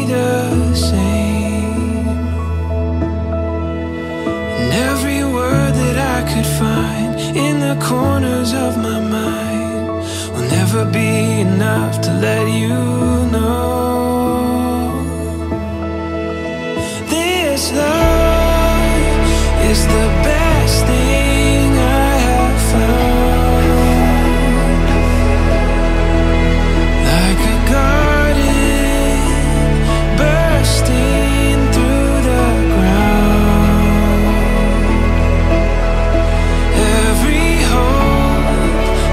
the same. And every word that I could find in the corners of my mind will never be enough to let you know. This love is the best thing I have found. Like a garden bursting through the ground. Every hope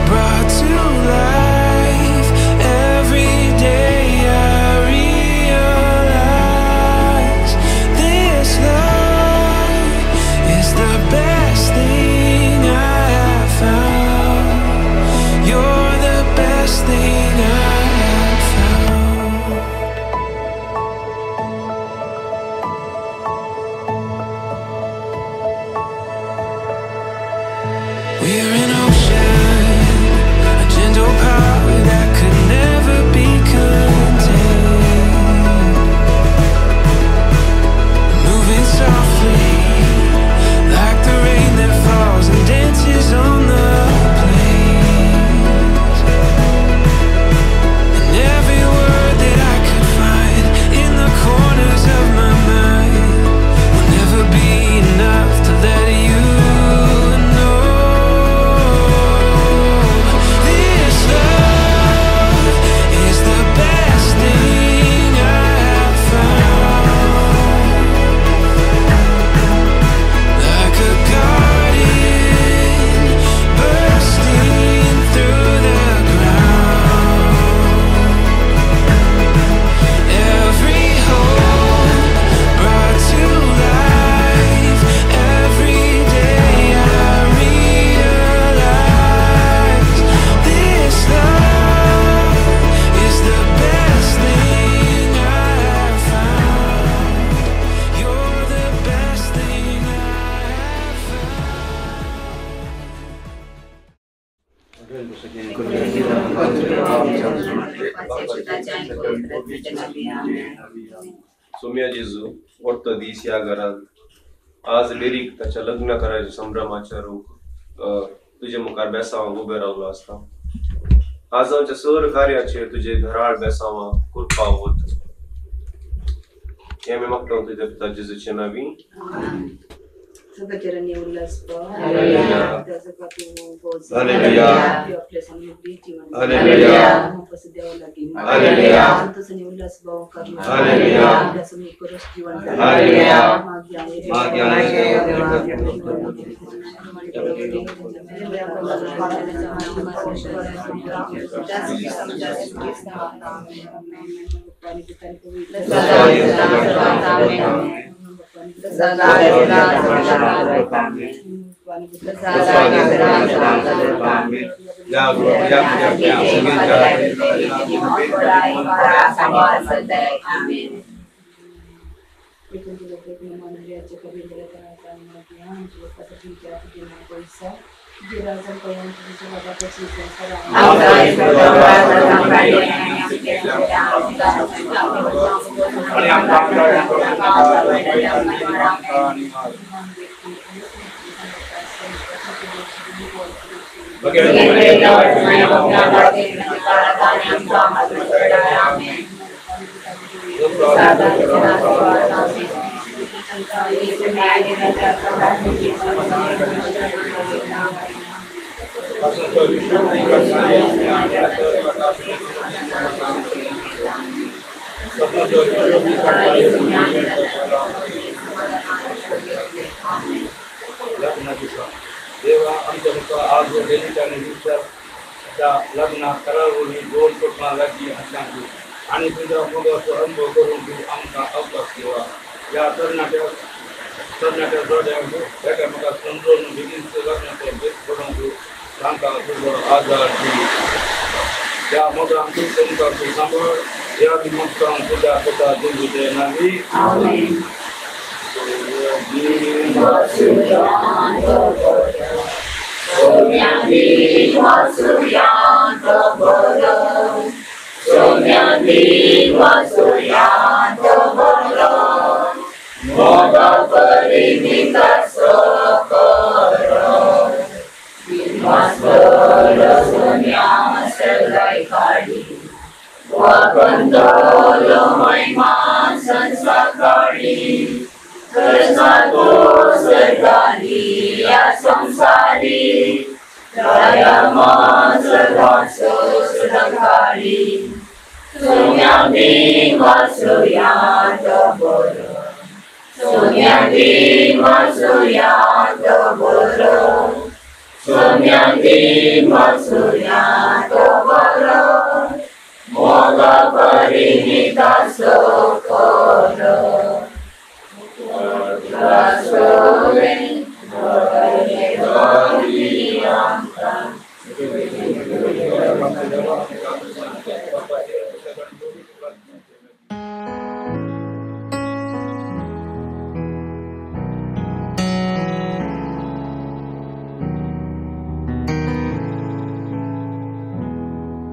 brought to life. Every day I realize this love is the best thing I have found. You're the best thing I have found. We're an ocean, a gentle power that could never be contained. Moving softly, like the rain that falls and dances on the plains. And every word that I could find in the corners of my mind will never be enough to let you know. This love is the best thing I have found. Like a garden bursting through the ground. Every hope brought to life. Every day I realize this love is the best thing I have found. You're the best thing I have Saumya जेजू वरतो दीस या घरात आज डेरीक त्याच्या लग्न करायच्या संभ्रमाच्या रूप तुझे मुखार बेसावा उभे रावलो असता. आज आमच्या सर कार्याचे तुझे घराळ बेसावा कृपा होत. हे मी मागता तुझ्या पिता जेजूचे नावी. सगळ्यांनी उल्हासपा त्याचं कातू बोज हालेलुया आपल्या समृद्धी जीवन हालेलुया कसं द्यावं लागेल हालेलुया तसं उल्हास भाव करणं हालेलुया त्याचं मी परस जीवन हालेलुया देवा आमच्या आज डेलीच्या निमित्ताच्या लग्नात करावली दोन कुटुंबा लागली अशांती आणि तुझ्या मुलाचा अनुभव करून तू आमचा अवकाश ठेवा. या तरणाट्या जोड्यांना एकामेका समजून बिगिनचं लग्नाचे भेट करून तू सांगा तुझं आधार दिली. त्या मुलांतून तुमचा तू सांभाळ या निमित्तान तुझ्या पिता तुझे नावी. Somiandi परिमिता socorro, Masolo soñamos el gaikari, Wakandolo maiman sansakari, Tersatu sergali ya samsari, Dayaman servansu sedangkari, Sunyati masuyata boro, Sunyati masuyata boro, Sunyati masuyata boro, Moga parinita socorro, Rasole,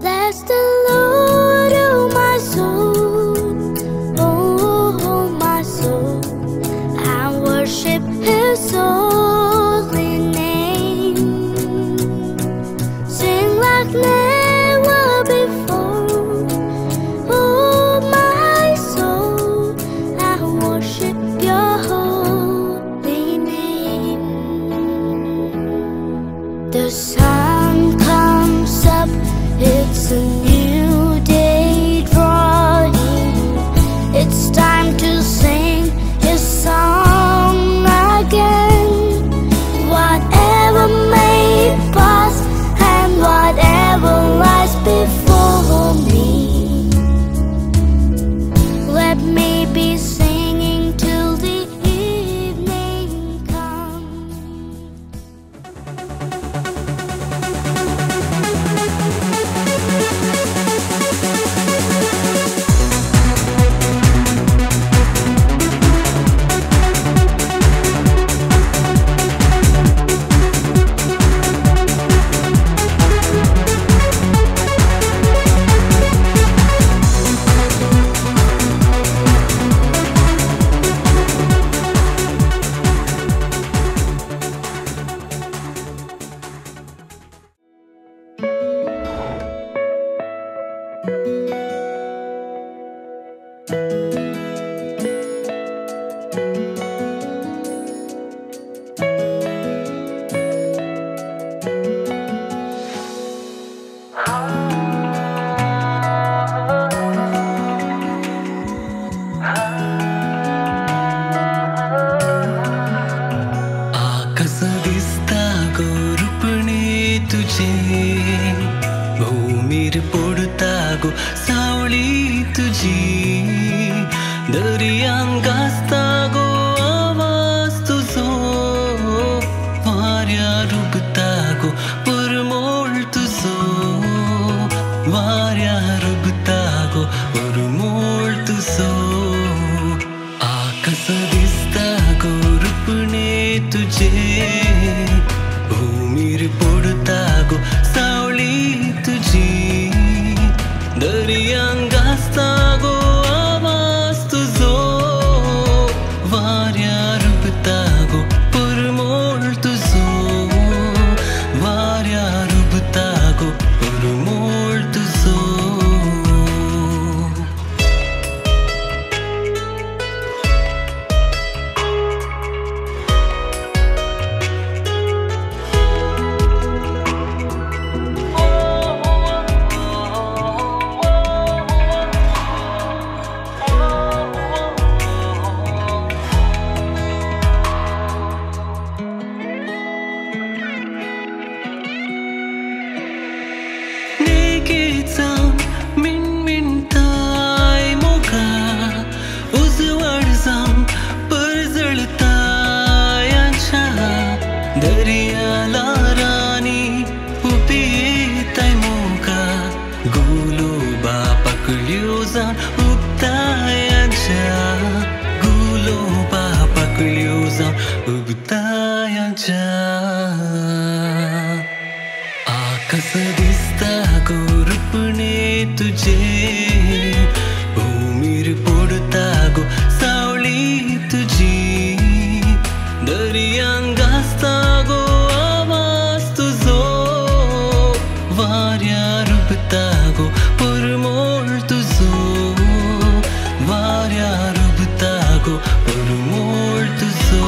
Bless the Lord, oh my soul, oh my soul, and worship His holy name. Sing like never before, oh my soul, and worship Your holy name. The sun comes up, it's a new day drawing. It's time to sing His song again. Whatever may pass and whatever lies before me, let me be singing till the evening comes. भूमीर पडता गो सावळी तुझी, दर्यान गाजता गो आवाज तुझो, वाऱ्यार उबता गो परमोळ तुझो, वाऱ्यार उबता गो परमोळ तुझो. आकाश दिसता गो रुपणे तुझे, भूमीर पडता गो सावळी तुझी, दर्यान गाजता गो आवाज तुझो, वाऱ्यार उबता गो परमोळ तुझो, वाऱ्यार उबता गो परमोळ तुझो. दर्याला रानी उपिताय मोका, गुलोबा पकड्यो जान उबतायांच्या, गुलोबा पकड्यो जान उबतायांच्या. आकाश दिसता गो रुपणे तुझे, भूमीर पडता गो सावळी तुझी, वाऱ्या रुपतागो परमोळ तुझो वाऱ्या रुपतागो परमोळ तुझो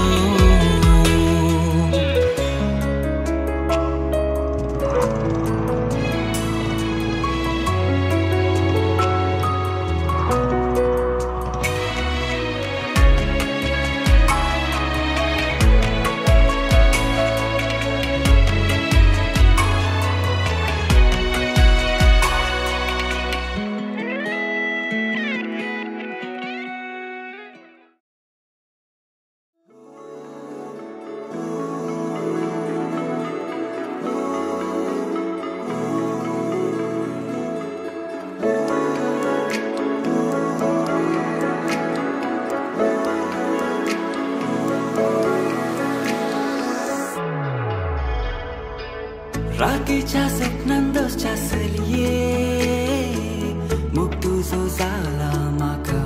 रातीच्या स्वप्नांतच्या सलये मुख तुझो जाला म्हाका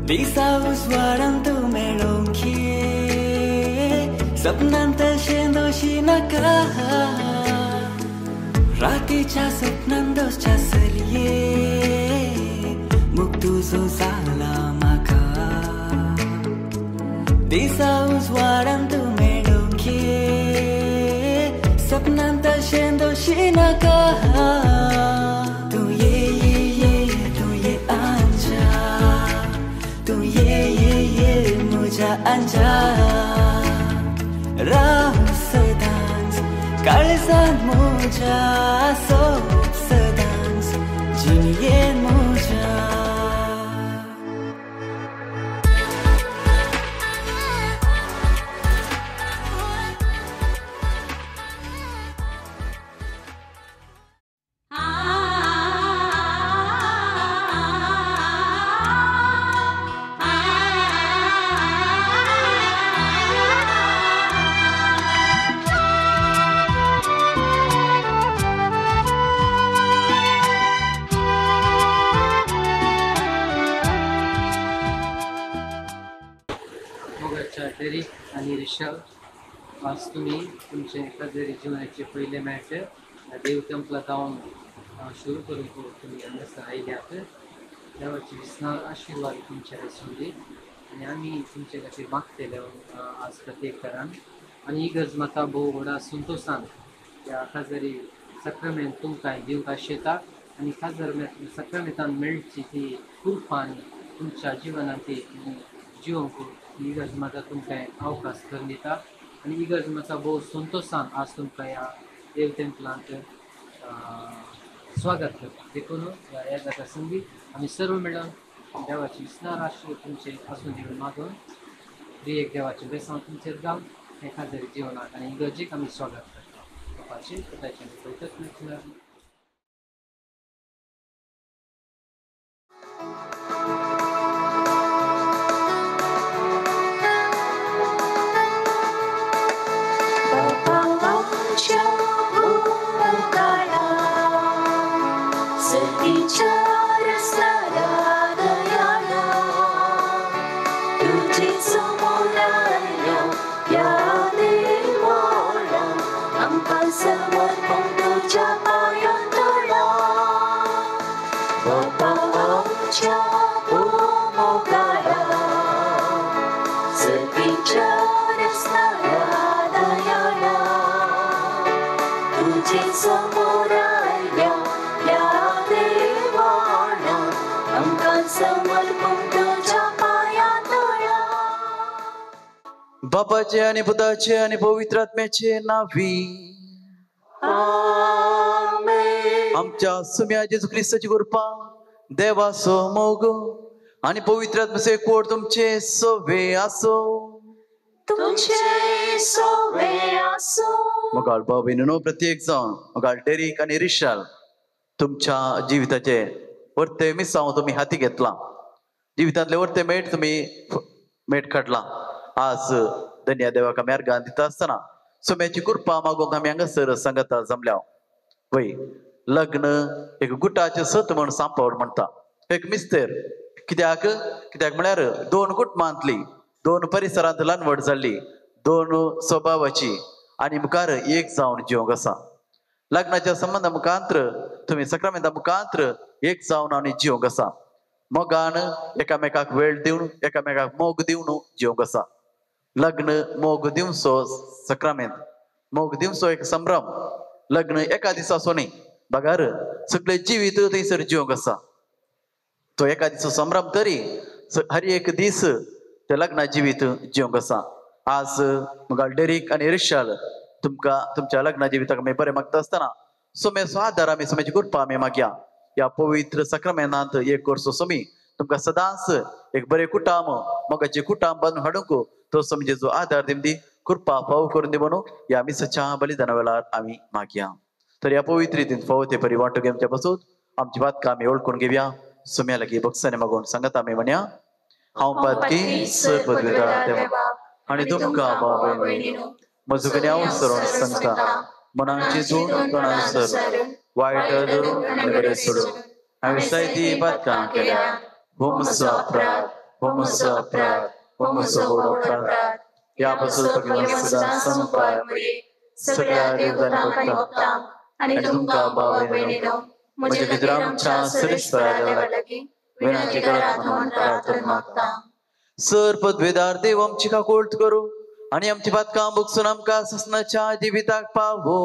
दिसा उजवाडांत तूं मेळोंक सपनांत शेंदोशी नाका रातीच्या स्वप्नांतच्या सलये मुख तुझो जाला म्हाका दिसा उजवाडांत तूं मेळोंक सपनांत शेंदोशी नाका तूं ये आंजा तूं ये म्हज्या आंजा राव सदांच काळजांत म्हज्या सोप सदांच जिणयेन म्हज्या डेरी आणि रिशल आज तुम्ही तुमचे एखाद्या जीवनाचे पहिले मॅच देव टेंपला जाऊन सुरू करून तुम्ही हांगासर आयल्यात देवाची विस्नार आशिर्वाद तुमचेर आसूं दी आनी आमी तुमचे खातीर मागतले आज प्रत्येक तरान आनी ही गरज म्हाका भोव व्हडा संतोशान त्या खाजरी सक्रामेंत तुमकां दिवंक आशेता आनी सक्रामेंतान मेळची ती कृपा तुमच्या जिवनांत ती जिवंक ही गरज म्हाका तुमकां अवकाश करून दिता आनी ही गरज म्हाका भोव संतोशान आज तुमकां ह्या देव टेंपलांत स्वागत करता देखून ह्या जाता संदी आमी सर्व मेळून देवाची विस्नार आशिर्वाद तुमचे आसूं दी मागून एक देवाचें बेसांव तुमचेर जावन हे खाजरी जिवनाक आनी इगर्जेक आमी स्वागत करता बापाचें पुताचें पवित्र बापाचे आणि पुताचे आणि पवित्र आत्म्याचे नावी आमच्या सुम्या जेजू ख्रिस्ताची कृपा देवाचो मोग आणि पवित्र आत्म्याचे कोड तुमचे सोवे आसो मुखार भाव प्रत्येक जावन मुखार डेरीक आणि रिशाल तुमच्या जिविताचे वर्ते मिसांव तुम्ही हाती घेतला जिवितांतले वर्ते मेट तुम्ही मेट काढला आज धन्य देवाक आमी अर्गां दिता आसतना सुम्याची कृपा मागोवंक आमी हांगासर सांगता जमल्या वय लग्न एक गुटाचे सत म्हण सांपड म्हणटा एक मिस्तेर कित्याक म्हळ्यार दोन कुटुंबांतली दोन परिसरांत ल्हानवड जाल्ली दोन स्वभावाची आनी मुखार एक जावन जिवंक आसा लग्नाच्या संबंधा मुखांतर तुम्ही सक्रामेंता मुखांतर एक जावन आणि जिवंक आसा. मोगान एकामेकाक वेळ दिवन एकामेकाक मोग दिवन जिवंक आसा. लग्न मोग दिवचो सक्रामेंत, मोग दिवचो एक संभ्रम. लग्न एका दिसाचो न्ही, बगार सगळे जिवीत थंयसर जिवंक आसा. तो एका दिसो संभ्रम तरी हर एक दीस त्या लग्ना जिवीत जिवंक आसा. आज मुगाल डेरीक आनी रिशाल तुमकां तुमच्या लग्ना जिविताक आमी बरें मागता आसतना सोम्याचो आदार आमी सोम्याची कृपा आमी मागया. ह्या पवित्र सक्रामेंतांत एक वर्सो सोमी तुमकां सदांच एक बरें कुटाम मोगाचे कुटाम बांदून हाडूंक तो सोमजेचो आदार दिमदी कृपा फाव करून दी म्हणून ह्या मिसाच्या बलिदाना वेळार आमी मागया. तर ह्या पवित्र रितीन फावो ते परी वांटो घेवच्या पासून आमची बातकां आमी ओळखून घेवया. सोम्या लागीं बक्षाने मागून सांगात आमी म्हणया, हांव पातकी सर पदवेदार देवा आनी तुमकां भाव भयणीनो म्हजो कन्या सरोन सांगता, मनाची जोड कोणानुसार वायट धरून आनी बरें सोडून हांवें जायती बातकां केल्या. हो म्हजो अपराध, हो म्हजो अपराध, हो म्हजो व्हड अपराध. ह्या पासून सदांच संपार सगळ्या देवतांक भक्तां आनी तुमकां भाव भयणीनो म्हज्या खातीर आमच्या सरेस्परा देवा लागीं विनंती करात म्हणून प्रार्थना मागता. सर पदवेदार देव आमची काकोळट करू आनी आमची बातकां बगसून आमकां ससनाच्या जिविताक पावो.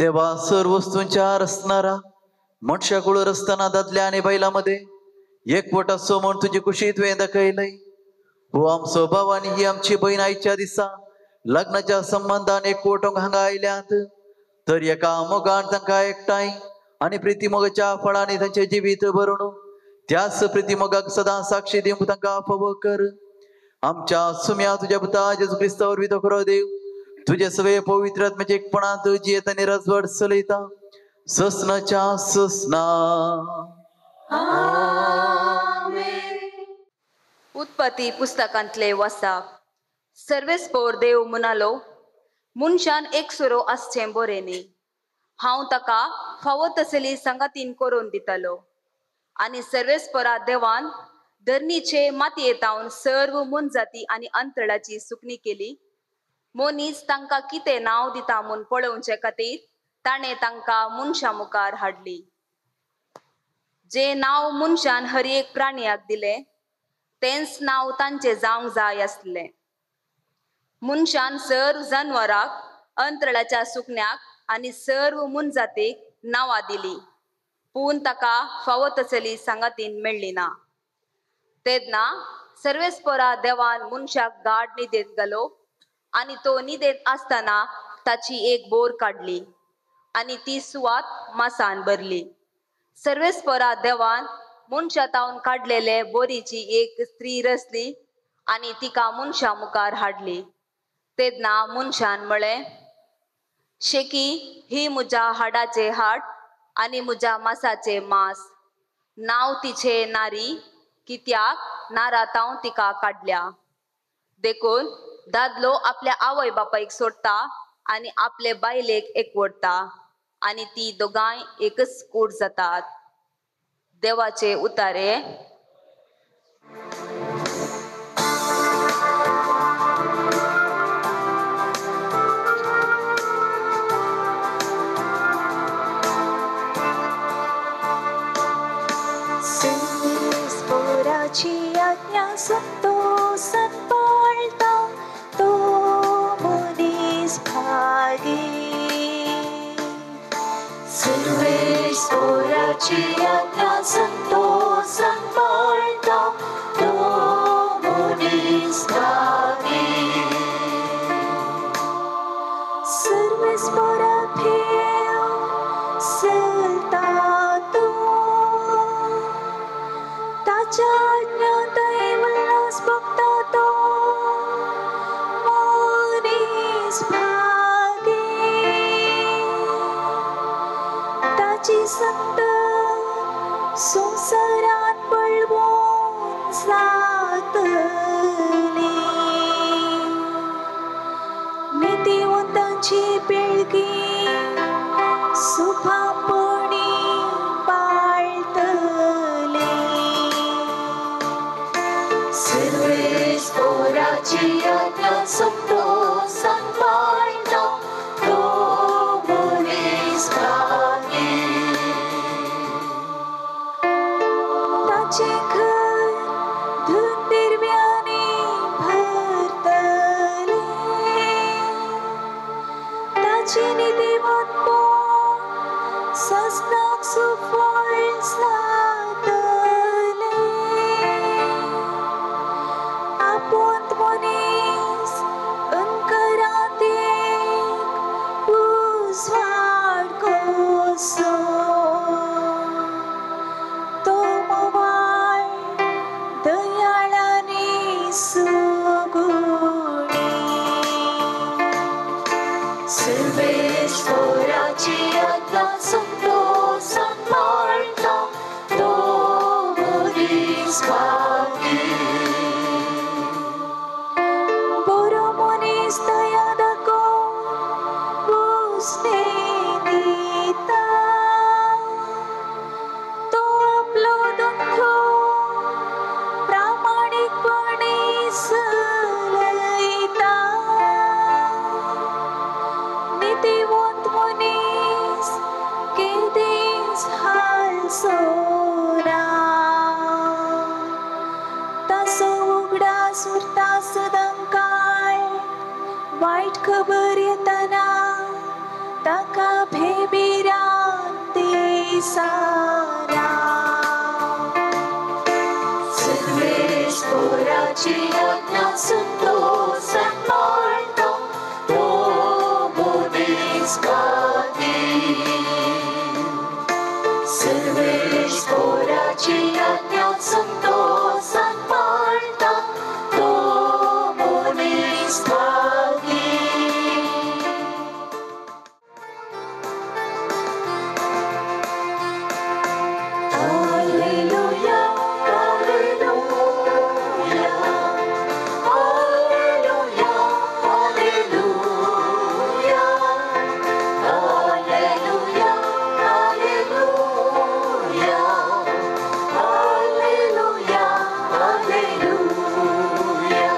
देवा सर्व वस्तूंच्या रचणारा मनशाकुळ रचताना दादल्या आणि बैलामध्ये एकवट असो म्हणून तुझी कुशीत वेद कैलय. हो आमचो भाव आणि ही आमची बहीण आईच्या दिसा लग्नाच्या संबंधान एकवटूंक हांगा आयल्यात. तर एका मोगान तांकां एकठांय आणि प्रितीमोगाच्या फळांनी तांचे जिवीत भरून त्याच प्रितीमोगाक सदां साक्षी दिवंक तांकां फावो कर. आमच्या सुम्या तुझ्या पुता जेजू क्रिस्तावर विधो करो देव. तुझे सवे पवित्र आत्म्याचे एकपणांत जियेत आणि रजवड चलयता ससनाच्या ससना. उत्पत्ती पुस्तकांतले वाचप. सर्वेस्पोर देव म्हणालो, मनशान एक सुरो आसचें बरें न्ही. हांव ताका फावो तसली संगातीन करून दितलो. आनी सर्वेस्परा देवान धरणीचे मातयेतावन सर्व मनजाती आनी अंतराळाची सुकणी केली. मोनीस तांकां कितें नांव दिता म्हूण पळोवचे खातीर ताणें तांकां मनशा मुखार हाडली. जे नांव मनशान हर एक प्राणयाक दिलें तेंच नांव तांचें जावंक जाय आसलें. मनशान सर्व जानवरांक, अंतराळाच्या सुकण्याक आनी सर्व मनजातीक नांवां दिली, पूण ताका फावो तसली सांगातीन मेळ्ळी ना. तेन्ना सर्वेस्परा देवान मनशाक गाढ न्हिदेंत घालो आनी तो न्हिदेंत आसतना ताची एक बोर काडली आनी ती सुवात मांसान भरली. सर्वेस्परा देवान मनशा तावन काडलेले बोरीची एक स्त्री रचली आनी तिका मनशा मुखार हाडली. तेन्ना मनशान म्हळें, शेकी ही म्हज्या हाडाचे हाड आनी म्हज्या मांसाचे मांस. नांव तिचे नारी, कित्याक नारातांव तिका काडल्या. देखून दादलो आपल्या आवय बापायक सोडटा आनी आपले बायलेक एकवटता आनी ती दोगांय एकच कूड जातात. देवाचे उतारे. सर्वेस्पराची आज्ञा संतोषान पाळता तो मनीस भागी. सर्वेस्पराची आज्ञा संतोषान पाळता तो मनीस भागी. सर्वेस्परा फेव चलता तो ताच्या आज्ञांतय उल्हास भोगता तो मनीस भागी. ताची संत संवसारांत बळवून जातली. नितीवंतांची पिळगी सुभापणी पाळतली. सर्वेस्पराची आज्ञा संतोषान पाळता तो मनीस भागी. ताचे घर धन दिव्याने भरतले. ताची नितीवंत मन ससनाक सुफळ जातले. आपुंत मनीस अंकरांत एक उजवाड कसो. तो मोवाळ दयाळ आनी सुगुणी. सर्वेस्पराची आज्ञा संतोषान पाळता तो मनीस भागी. बरो मनीस दया दाखोवन उसने दिता. तो आपलो दुख्ख प्रामाणीकपणे चलयता. नितीवंत मनीस केदेंच हालसोना. ताचो उगडास उरता सदांकाळ. वायट खबर येतना ताका भेट Ci agnațuto să morto Domunis gati Serveș ora ci agnațuto să morto Domunis gati Alleluia, alleluia Alleluia, alleluia Alleluia, alleluia Alleluia, alleluia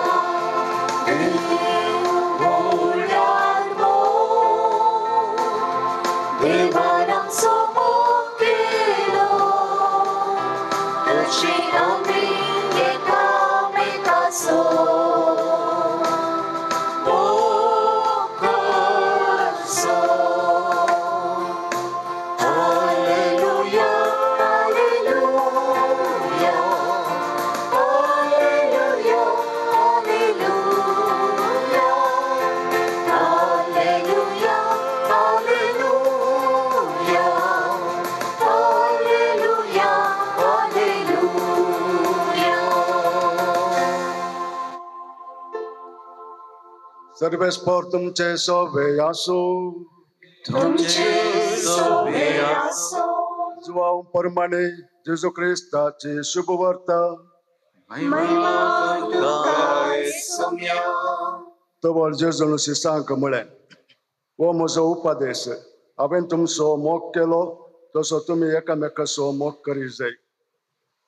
Deul iar mor Devaram somokelo Duci amine kame kaso Mokaso Alleluia, alleluia Alleluia, alleluia Alleluia, alleluia Alleluia, alleluia सर्व spore तुमचे सोबे आसो तुमचे सोबे आसो जुवाव परमाणे जेजू ख्रिस्ताची शुभ वार्ता महिमा तुका येसुया तवळ जेजूनुशी सांग म्हळें हो म्हजो उपादेश हांवें तुमचो मोग केलो तसो तुमी एकामेकाचो मोग करी जाय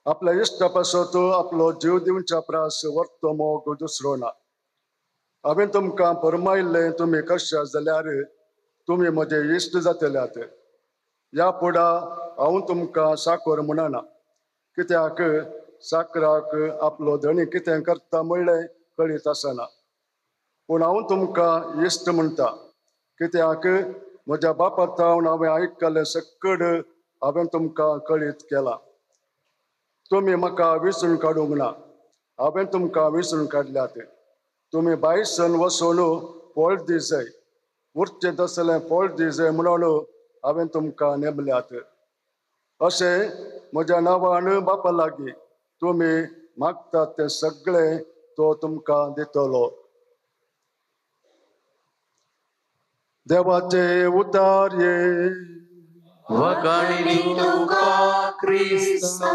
आपल्या इश्टा पासत आपलो जीव दिवच्या प्रास वर्तो मोग दुसरो ना हांवें तुमकां फरमायल्लें तुमी कशा जाल्यार तुमी म्हजे इश्ट जातल्यात ह्या फुडा हांव तुमकां साकर म्हणना कित्याक साकराक आपलो धणी कितें करता म्हणलें कळीत आसना पूण हांव तुमकां इश्ट म्हणटा कित्याक म्हज्या बापा थावन हांवें आयकल्लें सकड हांवें तुमकां कळीत केलां तुमी म्हाका विसरून काडूंक ना हांवें तुमकां विसरून काडल्यात तुमी भायसन वचून फळ दी जाय उरचें तसलें फळ दी जाय म्हणून हांवें तुमकां नेमल्यात अशें म्हज्या नांवान बापा लागीं तुमी मागतात तें सगळें तो तुमकां दितलो देवाचे उतार्ये वखाणी तुका क्रिस्ता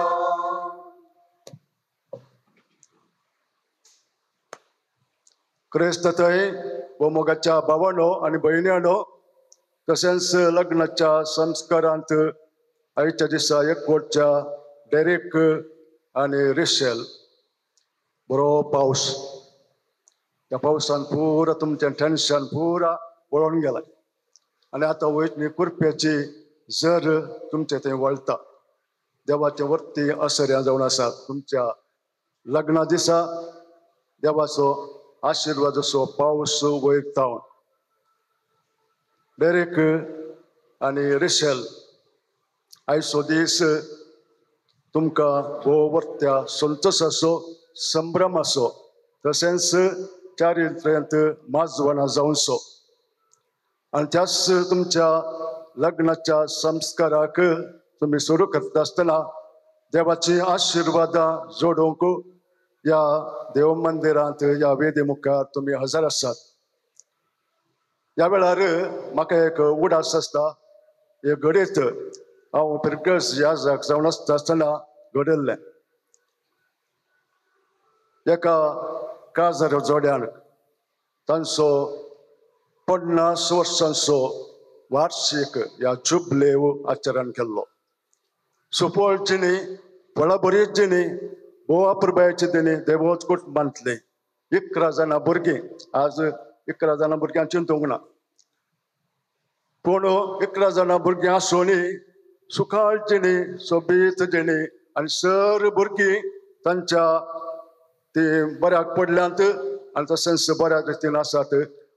क्रिस्त थंय मोगाच्या भावांनो आनी भयण्यांनो तशेंच लग्नाच्या संस्कारांत आयच्या दिसा एकवटच्या डेरेक आनी रिशेल बरो पावस त्या पावसान पुरा तुमचें टेन्शन पुरा वळोन गेलां आनी आतां वयतली कुरप्याची जर तुमचें थंय वळटा देवाचें वर्ती आसऱ्यां जावन आसा तुमच्या लग्ना दिसा देवाचो आशिर्वादाचो पावस वयर थावन डेरेक आनी रिशेल आयचो दीस तुमकां हो वर्त्या संतोशाचो संभ्रमाचो तशेंच चारित्र्यांत माजवणां जावचो आनी त्याच तुमच्या लग्नाच्या संस्काराक तुमी सुरू करता आसतना देवाची आशिर्वादां जोडूंक ह्या देव मंदिरांत ह्या वेदी मुखार तुमी हजर आसात ह्या वेळार म्हाका एक उडास आसता हे घडयत हांव पिरगस ह्या जाग जावन आसतना घडयल्लें एका काजार जोड्यान तांचो 50 वर्सांचो वार्षिक ह्या जुबलेव आचरण केल्लो सुपळचीनी फळां बरीचीनी बोवा पुरबायची तेणी देवोच कुटुंबांतली 11 जाणां भुरगीं आज 11 जाणां भुरग्यां चिंतूंक ना पूण 11 जाणां भुरगीं आसून सुखाळचीनी सोबीत जेणी आनी सर भुरगीं तांच्या ती बऱ्याक पडल्यांत आनी तशेंच बऱ्या रितीन आसात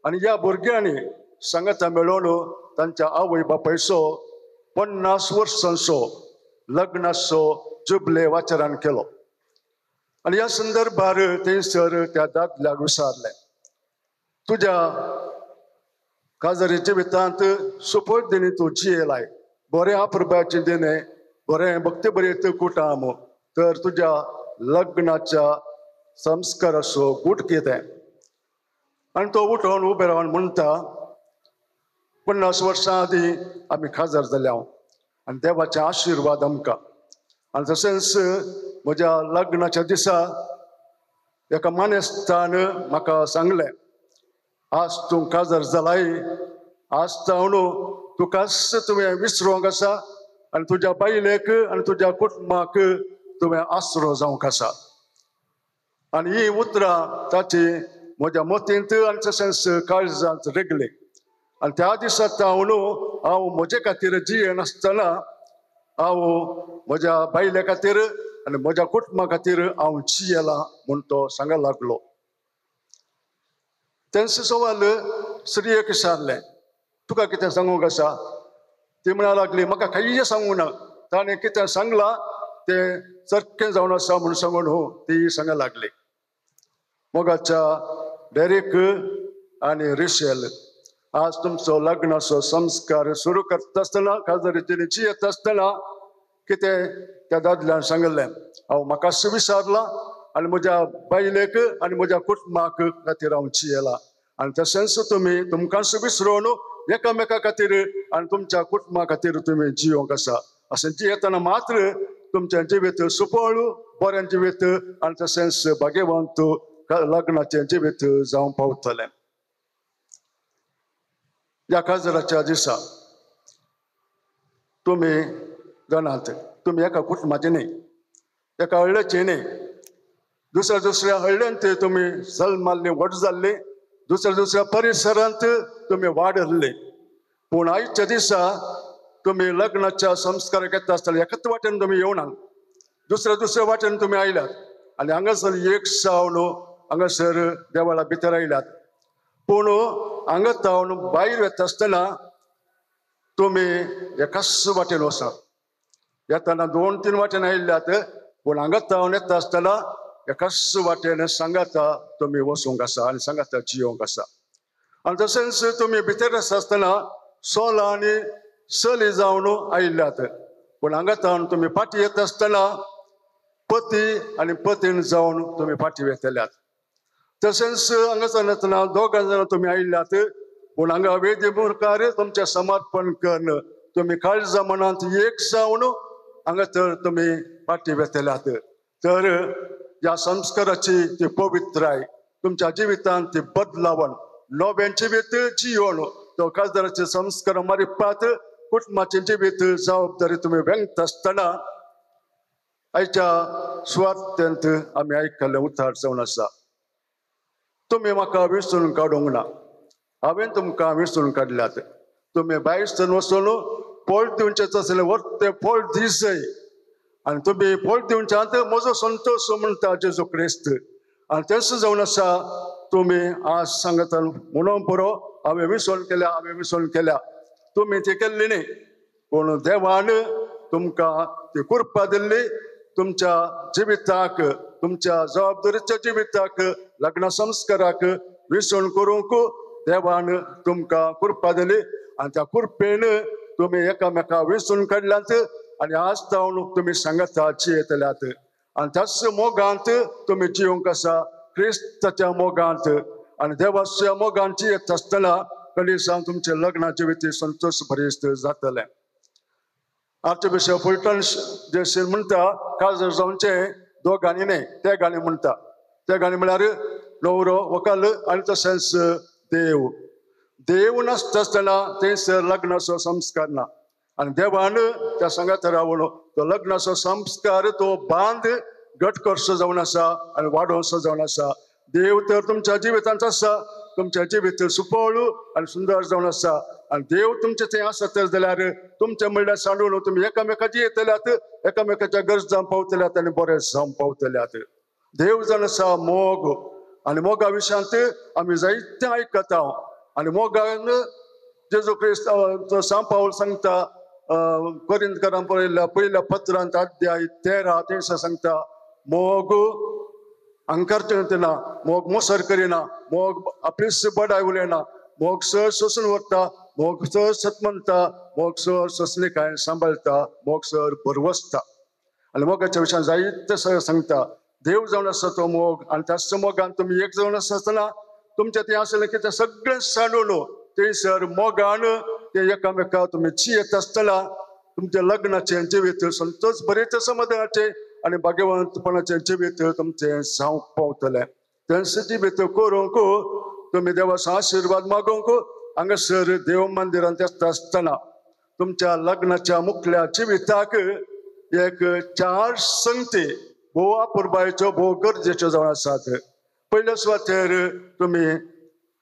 आनी ह्या भुरग्यांनी सांगाता मेळोवन तांच्या आवय बापायचो 50 वर्सांचो लग्नाचो जुबले आचरण केलो आणि ह्या संदर्भार थंयसर त्या दादल्याक विचारलें, तुज्या काजरी जिवितांत सुपट दिनी तूं जियेलाय, बरें अपुरबाचें दिने, बरें भक्तीबरें कुटाम, तर तुज्या लग्नाच्या संस्काराचो गूट कितें? आनी तो उठोन उबे रावन म्हणटा, 50 वर्सां आदीं आमी काजार जाल्या आनी देवाचे आशिर्वाद आमकां. आनी तशेंच म्हज्या लग्नाच्या दिसा एका मानेस्तान म्हाका सांगलें, आज तूं काजार जालाय, आज तावन तुकाच तुवें विसरोंक आसा आनी तुज्या बायलेक आनी तुज्या कुटुंबाक तुवें आसरो जावंक आसा. आनी ही उतरां ताची म्हज्या मतींत आनी तशेंच काळजांत रेगली. आनी त्या दिसा तावन हांव म्हजे खातीर जियेनासतना हांव म्हज्या बायले खातीर आनी म्हज्या कुटुंबा खातीर हांव जियेलां म्हूण तो सांगूंक लागलो. तेंचो सवाल स्त्रियेक विचारलें, तुका कितें सांगूंक आसा? ती म्हणूंक लागली, म्हाका कांय सांगूंक ना, ताणें कितें सांगलां तें चरकें जावन आसा म्हूण सांगून ती सांगूंक लागली. मोगाच्या डेरेक आनी रिशेल, आज तुमचो लग्नाचो संस्कार सुरू करता आसतना, काजरीचेर जियेत आसतना कितें त्या दादल्यान सांगलें, हांव म्हाकाच विचारलां आनी म्हज्या बायलेक आनी म्हज्या कुटुंबाक खातीर हांव जियेलां. आनी तशेंच तुमी तुमकांच विसरोन एकामेका खातीर आनी तुमच्या कुटुंबा खातीर तुमी जियोंक आसा. अशें जियेतना मात्र तुमचें जिवीत सुफळ, बरें जिवीत आनी तशेंच भाग्यवंत लग्नाचें जिवीत जावं पावतलें. ह्या काजराच्या दिसा तुमी जाणात, तुमी एका कुटुंबाचे न्ही, एका हळ्ळेचे न्ही, दुसऱ्या हळ्ळ्यांत तुमी जल्माल्ली व्हड जाल्ली, दुसऱ्या परिसरांत तुमी वाडल्ली. पूण आयच्या दिसा तुमी लग्नाच्या संस्काराक येता आसतना एकाच वाटेन तुमी येवना, दुसऱ्या वाटेन तुमी आयल्यात आनी हांगासर एक सावन हांगासर देवळा भितर आयल्यात. पूण हांगा तावन भायर वता आसतना तुमी एकाच वाटेन वचा. येताना 2-3 वाटेन आयल्यात, पूण हांगा तावन येता आसतना एकाच वाटेन सांगाता तुमी वचूंक आसा आनी सांगाता जियोंक आसा. आनी तशेंच तुमी भितर आसा आसतना सोलां आनी चली जावन आयल्यात, पूण हांगा तावन तुमी फाटी येता आसतना पती आनी पतीन जावन तुमी फाटी येतल्यात. तशेंच हांगासर येतना 2 जाणां तुमी आयल्यात, पूण हांगा वेदी मुखार तुमचें समर्पण करून तुमी काळजा मनांत एक जावन हांगा तर तुमी फाटी येतल्यात. तर ह्या संस्काराची ती पवित्राय तुमच्या जिवितांत ती बदलावन नवें जिवीत जियोन तो काजराचे संस्कार मारिपात कुटुंबाचें जिवीत जबाबदारी तुमी वेंगत आसतना आयच्या सुवातेंत आमी आयकल्लें उतार जावन आसा, तुमी म्हाका विसरून काडूंक ना, हांवें तुमकां विसरून काडल्यात. तुमी भायर वचून फळ दिवचें आसलें वर्ते फळ दिसय आनी तुमी फळ दिवच्यांत म्हजो संतोश म्हणटा जेजू क्रिस्त. आनी तेच जावन आसा तुमी आज सांगता म्हणून पुरो हांवें विसवण केल्या, तुमी ती केल्ली न्ही, पूण देवान तुमकां ती कृपा दिल्ली. तुमच्या जिविताक, तुमच्या जबाबदारीच्या जिविताक, लग्न संस्काराक विसवण करूंक देवान तुमकां कृपा दिली. आनी त्या कृपेन तुमी एकामेका विसरून काडल्यात आनी आज जावन तुमी सांगता जियेतल्यात. आनी त्याच मोगांत तुमी जियोंक आसा, क्रिस्ताच्या मोगांत. आनी देवाच्या मोगांत जियेत आसतना कलिसां तुमचें लग्न जिवीत संतोष भरीत जातलें. आर्चबिशप फुलटन जे म्हणटा काजर जावचें दोगांनी न्ही, ते गाणी म्हणटा. ते गाणी म्हळ्यार न्हवरो व्हंकल आनी तशेंच देव. देव नासता आसतना थंयसर लग्नाचो संस्कार ना. आनी देवान त्या सांगात रावन तो लग्नाचो संस्कार तो बांद घट करचो जावन आसा आनी वाडोवचो जावन आसा. देव तर तुमच्या जिवितांत आसा, तुमचें जिवीत सुफळ आनी सुंदर जावन आसा. आनी देव तुमचें थंय आसा तर जाल्यार तुमचें म्हणल्यार सांडून तुमी एकामेकाची येतल्यात, एकामेकाच्या गरजां पावतल्यात आनी बरें जावन पावतल्यात. देव जावन आसा मोग. आनी मोगा विशयांत आमी जायतें आयकता. आनी मोगान जेजू क्रिस्त सांत पावल सांगता कोरिंथकारांक बरयल्ल्या 1 पत्रांत अध्याय 13 थंयसर सांगता मोग अहंकार मोग मोसर करिना मोग आपली बडाय उलयना मोग सर सोसून व्हरता मोग सर सतमंता मोग सर ससले काय सांबाळता मोग सर बरवसता आणि मोगाच्या विशयान जायते सर सांगता देव जावन आसा तो मोग आणि त्याच मोगान तुम्ही एक जावन आसतना तुमच्या ते आसले की ते सगळे सांडून ते सर मोगान ते एकामेका तुम्ही जियेत आसतना तुमच्या लग्नाचे जिवीत संतोष बरेच समाधानाचे आणि भाग्यवंतपणाचे जिवीत तुमचे जावंक पावतले त्यांचे जिवीत करूंक तुम्ही देवाचो आशीर्वाद मागोवंक हांगासर देव मंदिरांत येता आसतना तुमच्या लग्नाच्या मुखल्या जिविताक एक 4 संगती भोव आपुरबायेच्यो भोव गरजेच्यो जावन आसात. पयल्या सुवातेर तुम्ही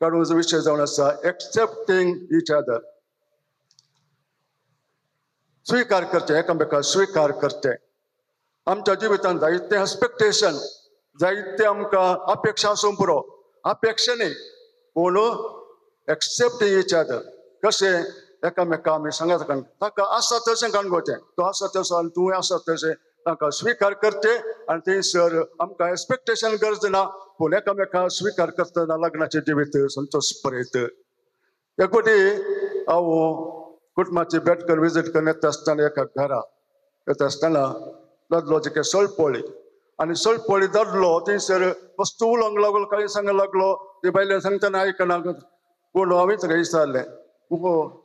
काडूंचो विशय जावन आसा एक्सेप्टिंग इच अदर. स्वीकार करचे एकामेकाक स्वीकार करचे. आमच्या जिवितांत जायते एक्सपेक्टेशन जायते आमकां अपेक्षा आसूंक पुरो अपेक्षा न्ही पूण एक्सेप्टिंग इच अदर. कशें एकामेका आमी सांगता ताका आसा तशें काणगोचें तो आसा तसो आनी तूं आसा तशें ताका स्वीकार करचे आनी थंयसर आमकां एक्सपेक्टेशन गरज ना पूण एकामेका स्वीकार करतना लग्नाचें जिवीत संतोश पळयत. एक फावटी हांव कुटुंबाची भेट करून विजीट करून येता आसतना एका घरा येता आसतना दादलो जे सळपळी आनी सळपळी दादलो थंयसर वस्तू उलोवंक लागलो कांय सांगूंक लागलो ते बायलेन सांगतना आयकना पूण हांवें ताका विचारलें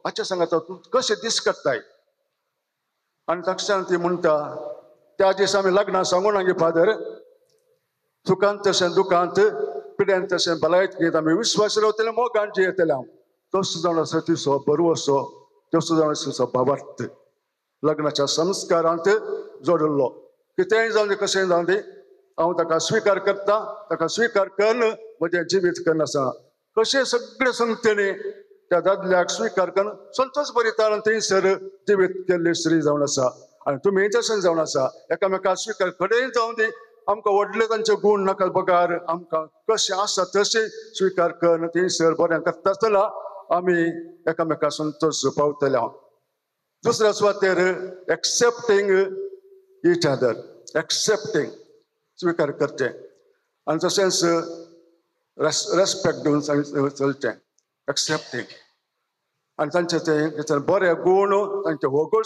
अच्छा सांगता तूं कशें दीस काडटाय आनी ताका ती म्हणटा त्या दीस आमी लग्नाक सांगून गे फादर सुखांत तशें दुखांत पिड्यान तशें भलायकेंत आमी विश्वास रावतले मोगान जियेतले हांव तसो जावन आसा तिसो बरो असो तसो जावन आसा भावार्थ लग्नाच्या संस्कारांत जोडिल्लो कितेंय जावन दी कशेंय जावन दी हांव ताका स्वीकार करता ताका स्वीकार करून म्हजें जिवीत करून आसा. कशें सगळे संगतींनी त्या दादल्याक स्वीकार करून संतोष भरिता आनी थंयसर जिवीत केल्ली श्री जावन आसा. आनी तुमी तशें जावन आसा एकामेकाक स्वीकार कडेन जावन दी आमकां व्हडले तांचे गूण नाका पगार आमकां कशें आसा तशें स्वीकार करून थंयसर बरें करता आसतना आमी एकामेकाक संतोष पावतले. हांव दुसऱ्या सुवातेर एक्सेप्टिंग इच अदर एक्सेप्टिंग स्वीकार करचें आनी तशेंच रेस्पेक्ट दिवन चलचें एक्सेप्टिंग आनी तांचे ते बरे गूण तांचे होगोळ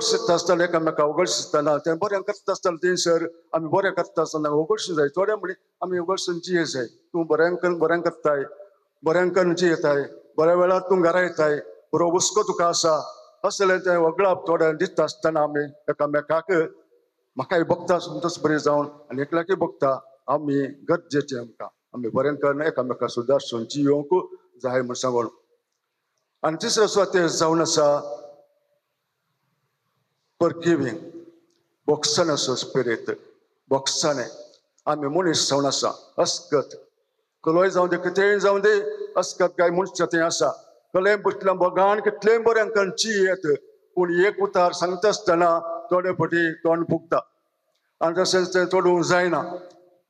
शिकता आसतना एकामेकाक होगोळ शिकतना तें बरें करता आसतना थंयसर आमी बरें करता आसतना होगोळशी जाय. थोडे म्हणी आमी होगोळसून जिये जाय तूं बरें करताय बरें करून जियेताय बऱ्या वेळार तूं घरा येताय बरो हुस्को तुका आसा असलें तें वगळाप थोडें दिता आसतना आमी एकामेकाक म्हाकाय भोगता संतोश बरें जावन आनी एकल्याकय भोगता आमी गरजेचें आमकां आमी बरें करून एकामेकाक सुदारसून जियोंक जाय म्हूण सांगून. आनी तिसऱ्या सुवातेर जावन आसा फॉरगिविंग बोगसनाचो स्पिरीट. बोगसणें आमी मनीस जावन आसा अस्कत कलोय जावं दी कितेंय जावं दी अस्कत काय मनशां थंय आसा कलें बुटलें बोगान कितलेंय बरें करून जियेत पूण एक उतार सांगता आसतना थोडे फावटी तोंड फुगता आनी तशेंच तें तोडूंक जायना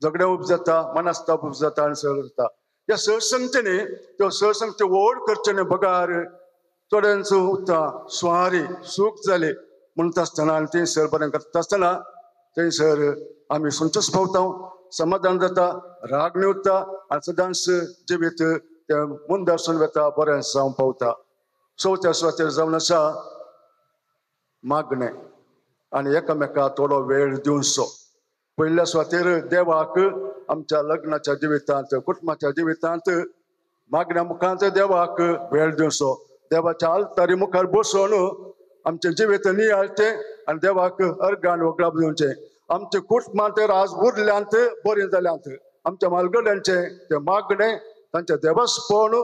झगडे उब जाता मनास्ताप उब जाता आनी सर जाता. ह्या सरसंगतींनी त्यो सरसंगती व्हड करचे न्ही बगार थोड्यांचो उरता सुवारी सूख जाली म्हणटा आसतना आनी थंयसर बरें करता आसतना थंयसर आमी संतोश पावता समाधान जाता राग निवता आनी सदांच जिवीत तें मुंदासून वता बरें जावं पावता. चवथ्या सुवातेर जावन आसा मागणें आनी एकामेकाक थोडो वेळ दिवचो. पयल्या सुवातेर देवाक आमच्या लग्नाच्या जिवितांत कुटुंबाच्या जिवितांत मागण्या मुखांत देवाक वेळ दिवचो. देवाच्या आल्तारी मुखार बसून आमचें जिवीत नियाळचें आनी देवाक अर्गान वगळाप दिवचें. आमच्या कुटुंबांत राज उरल्यांत बरें जाल्यांत आमच्या मालगड्यांचें तें मागणें तांचें देवास्पण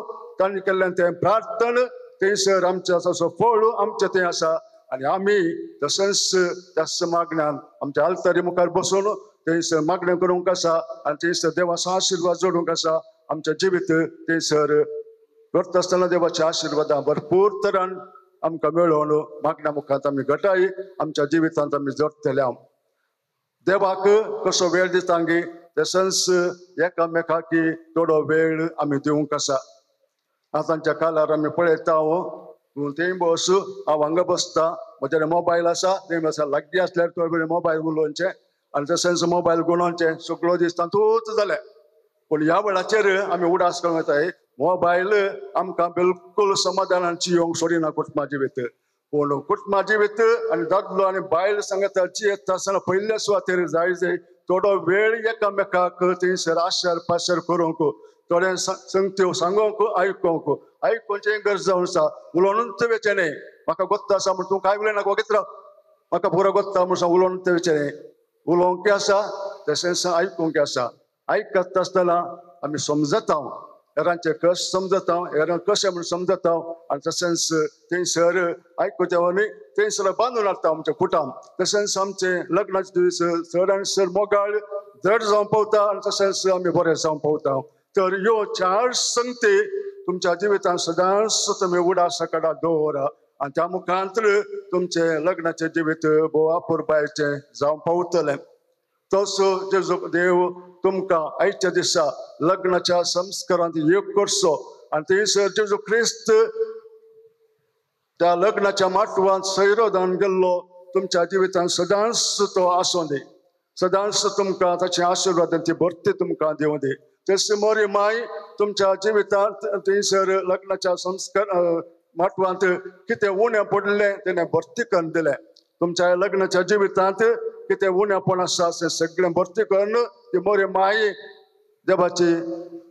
तांणी केल्लें तें प्रार्थन थंयसर आमचें आसा फळ आमचें थंय आसा आनी आमी तशेंच त्याच मागण्यान आमच्या आल्तारी मुखार बसून थंयसर मागणें करूंक आसा आनी थंयसर देवाचो आशिर्वाद जोडूंक आसा. आमचें जिवीत थंयसर करता आसतना देवाच्या आशिर्वादां भरपूर तरान आमकां मेळोवन मागण्या मुखांत आमी घटाय आमच्या जिवितांत आमी जोडटले. देवाक कसो वेळ दिता गे तशेंच एकामेकाक थोडो वेळ आमी दिवंक आसा. आतांच्या काळार आमी पळयता तूं थंय बस हांव हांगा बसता म्हजे मोबायल आसा थंय आसा लागीं आसल्यार थोडे वेळ मोबायल उलोवचें आनी तशेंच मोबायल गुणोवचे सगळो दीस तातूंच जाले. पूण ह्या वेळाचेर आमी उडास करूंक येताय मोबायल आमकां बिलकुल समाधानाची येवंक सोडिना कुटुंबा जिवीत. पूण कुटुंबा जिवीत आनी दादलो आनी बायल सांगता जियेता आसतना पयल्या सुवातेर जाय थोडो वेळ एकामेकाक थंयसर आशर पाशर करूंक थोडे संगत्यो सांगूंक आयकूंचे गरज जावन आसा. उलोवनूच वेचे न्ही म्हाका गोत्ता आसा म्हण तूं कांय उलयना वगीत राव म्हाका पुरो गोत्ता म्हण उलोवनूच वेचे न्ही. उलोवंक आसा तशेंच आयकूंक आसा. आयकत आसतना आमी समजता हेरांचे कशें समजता हेरां कशें म्हण समजता आनी तशेंच थंयसर आयकुचेवनी थंयसर बांदून हाडटा आमच्या कुटाम. तशेंच आमचे लग्नाचे दीस चड आनी चड मोगाळ जड जावं पावता आनी तशेंच आमी बरें जावं पावता. तर ह्यो 4 संगती तुमच्या जिवितांत सदांच तुमी उडास काडा दवरा आनी त्या मुखांतर तुमचे लग्नाचें जिवीत भोव आपुरबायेचें जावं पावतलें. तसो जेजू देव तुमकां आयच्या दिसा लग्नाच्या संस्कारांत एक करचो आनी थंयसर जेजू क्रिस्त त्या लग्नाच्या माटवांत सैरो जावन गेल्लो तुमच्या जिवितांत सदांच तो आसूं दी. सदांच तुमकां ताची आशिर्वादांची भरती तुमकां दिवं दी. तशी मोरी माय तुमच्या जिवितांत थंयसर लग्नाच्या संस्कार माटवांत कितें उणें पडलें तेणें भरती करून दिलें. तुमच्या लग्नाच्या जिवितांत कितें उणेंपण आसा तें सगळें भरती करून ती मोरी माय देवाची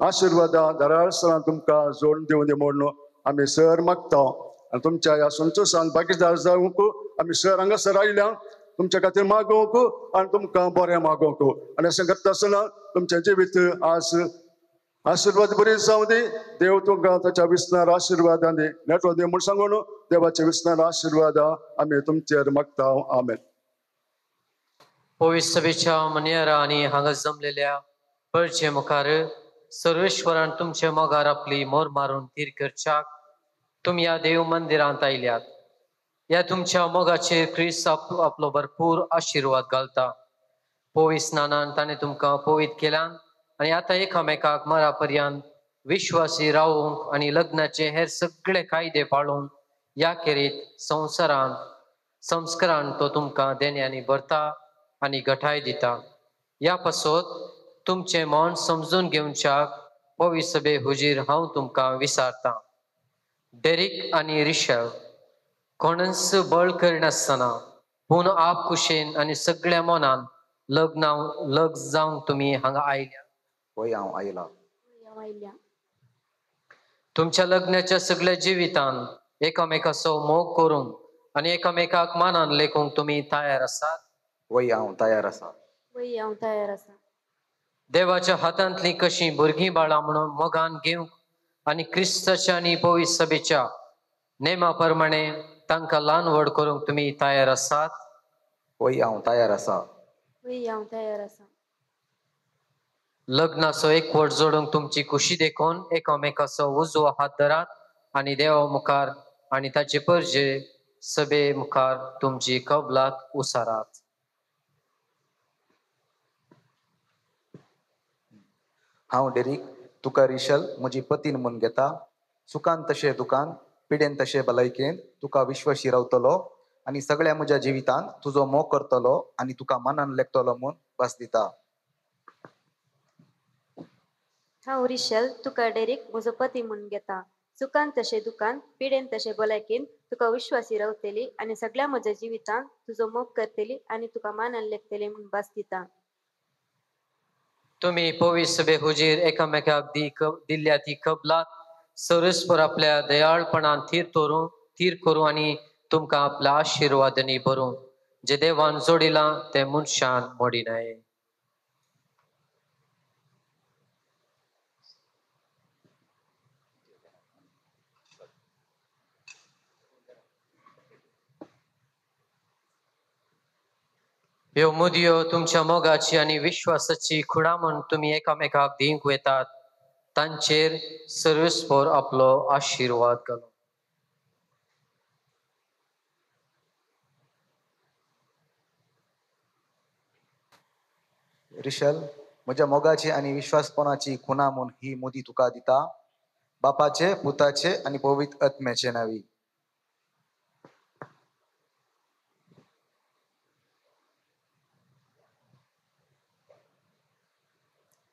आशिर्वादां दाराळसरां तुमकां जोडून दिवं दी म्हणून आमी सर मागता. आनी तुमच्या ह्या संतोशान भागीदार जावंक आमी सर हांगासर आयल्या तुमच्या खातीर मागोवंक आनी तुमकां बरें मागोवंक. आनी अशें करता आसतना तुमचें जिवीत आज आशिर्वाद बरी जावं दी. देव तुमकां ताच्या विस्तार आशिर्वादां दी नेटो दी म्हूण सांगून देवाचे विस्तार आशिर्वादां आमी तुमचेर मागता. आमेन. पवित्र सभेच्या मनेरा आनी हांगा जमलेल्या परचे मुखार सर्वेश्वरान तुमचे मोगार आपली मोर मारून तीर करच्याक तुमी ह्या देव मंदिरांत आयल्यात. ह्या तुमच्या मोगाचेर क्रिस्त आपलो भरपूर आशिर्वाद घालता. पवित्र स्नानान ताणें तुमकां पवित्र केल्यान आनी आतां एकामेकाक मरा पर्यंत विश्वासी रावूंक आनी लग्नाचे हेर सगळे कायदे पाळून ह्या खेरीत संस्कारान तो तुमकां देण्यांनी भरता आनी घटाय दिता. ह्या पासत तुमचें मन समजून घेवच्याक पवित्र सभे हुजीर हांव तुमकां विचारतां. डेरिक आनी रिशल कोणच बळ करिनासतना पूण आप कुशेन आनी सगळ्या मनान लग्न जावंक तुमी हांगा आयल्या. होय हांव आयला. तुमच्या लग्नाच्या सगळ्या जिवितांत एकामेकाचो मोग करूंक आनी एकामेकाक मानान लेखूंक तुमी तयार आसात. होय हांव तयार आसा. देवाच्या हातांतली कशी भुरगीं बाळां म्हणून मोगान घेवंक आनी क्रिस्ताच्या आनी पवित्र सभेच्या नेमा प्रमाणे तांकां ल्हान व्हड करूंक तुमी तयार आसात. होय हांव तयार आसा. लग्नाचो एकवट जोडूंक तुमची खुशी देखून एकामेकाचो उजवो हात धरात आनी देवा मुखार आनी ताचे परजे सभे मुखार तुमची कबलात उसारात. हांव डेरीक तुका रिशल म्हजी पतीन म्हूण घेता. सुखान तशें दुखान पिडेन तशें भलायकेन तुका विश्वासी रावतलो आनी सगळ्या म्हज्या जिवितांत तुजो मोग करतलो आनी तुका मनान लेखतलो म्हूण भास दिता. हांव रिशल तुका डेरीक म्हजो पती म्हूण घेता. सुखान तशें दुखान पिडेन तशें भलायकेन तुका विश्वासी रावतली आनी सगळ्या म्हज्या जिवितांत तुजो मोग करतली आनी तुका मानान लेखतली म्हूण भास दिता. तुमी पवित्र सभे हुजीर एकामेकाक दिल्ल्या ती कबलात सरस्पर आपल्या दयाळपणान थीर करूं आनी तुमकां आपल्या आशिर्वादांनी भरूं. जे देवान जोडिलां ते मनशान मोडिनाय. ह्यो मुदयो तुमच्या मोगाची आनी विश्वासाची खुणा म्हूण तुमी एकामेकाक दिवंक वेतात. तांचेर सर्वेस्पर आपलो आशिर्वाद घालो. रिशल म्हज्या मोगाची आनी विश्वासपणाची खुणा म्हूण ही मुदी तुका दिता. बापाचे पुताचे आनी पवित्र आत्म्याचे नांवी.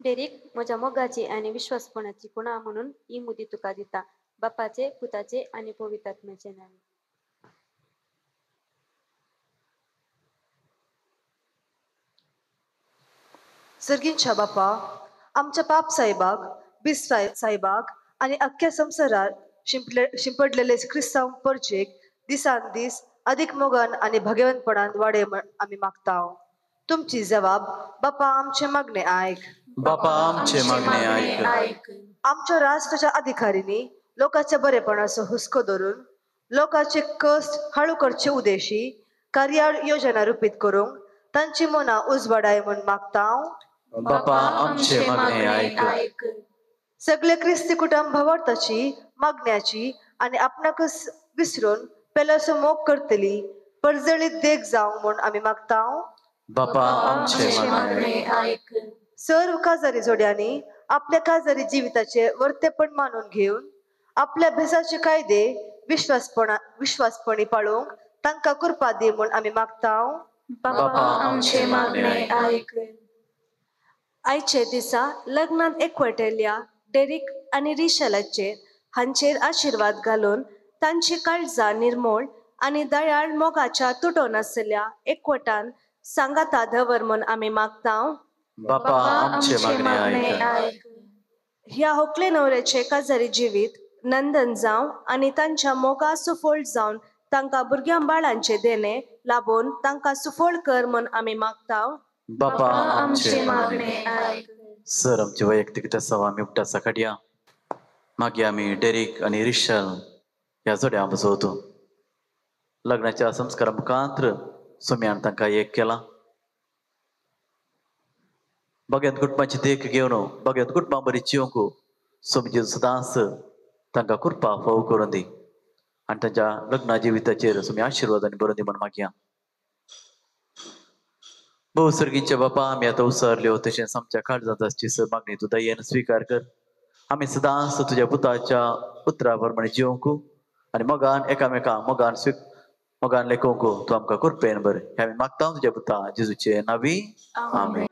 डेरीक म्हज्या मोगाची आणि विश्वासपणाची खुणा म्हणून ही मुदी तुका दिता. बापाचे, पुताचे आणि पवित्रात्म्याचे नावे. सर्गींच्या बापा, आमच्या पाप साहेबाक, बिस साहेबाक आणि अख्ख्या संसारात शिंपडलेले ख्रिस्तांव परचेक दिसान दीस अधिक मोगान आणि भाग्यवानपणान वाडे आम्ही मागताव. तुमची जबाब, बापा आमचे मागणे ऐक. बापा आमचे मागणे ऐक. आमच्या राष्ट्राच्या अधिकारीनी लोकांच्या बरेपणाचो हुस्को धरून लोकांचे कष्ट हळू करचे उद्देशी कार्याळ योजना रूपीत करूंक तांची मना उजवाडाय म्हूण मागताव. बापा आमचे मागणे ऐक. सगळे ख्रिस्ती कुटुंब भावार्थाची मागण्याची आणि आपणाक विसरून पेलासो मोग करतली परजळीत देख जावं म्हूण आम्ही मागताव. बापा आमचे मागणे ऐक. सर्व काजारी जोड्यांनी आपल्या काजारी जीविताचे वर्तेपण मानून घेऊन आपल्या भेसाचे कायदे विश्वासपणी पाळूंक तांकां कृपा दी म्हूण आम्ही मागताव. बापा आमचे मागणे ऐक. आयचे दिसा लग्नात एकवटलेल्या डेरिक आणि रिशलाचेर हांचेर आशीर्वाद घालून तांची काळजां निर्मळ आणि दयाळ मोगाच्या तुटो नासल्या एकवटान सांगाता दवर म्हूण आमी मागताव. बापा आमचे मागणे ऐक. ह्या होकले न्हवऱ्याचे काजारी जिवीत नंदन जावं आणि तांच्या मोगा सुफोळ जावन तांकां भुरग्यां बाळांचे देणे लाभून तांकां सुफोळ कर म्हूण आमी मागताव. बापा आमचे मागणे ऐक. सर आमचे वैयक्तिक सभा आम्ही उपटासा काडया. मागीर आमी डेरिक आणि रिशल ह्या जोड्या बसवतो. लग्नाच्या संस्कारा मुखांतर सुम्यान तांकां एक केला. भगत कुटुंबाची देख घेवन भगत कुटुंबा बरी जिवंक सोमजी सदांच तांकां कृपा फावो करून दी आनी तांच्या लग्ना जिविताचेर सुमी आशिर्वादांनी बरोवन दी म्हण मागया. भोव सर्गींचे बापा, आमी आतां उसरल्यो तशेंच आमच्या काळजांत आसची मागणी तूं दयेन स्विकार कर. आमी सदांच तुज्या पुताच्या उतरा प्रमाणे जिवंक आनी मोगान एकामेकांक मोगान लेखोवंक तूं आमकां कृपेन बरें हें आमी मागता तुज्या पुता जेजूचे नांवी. आमेन.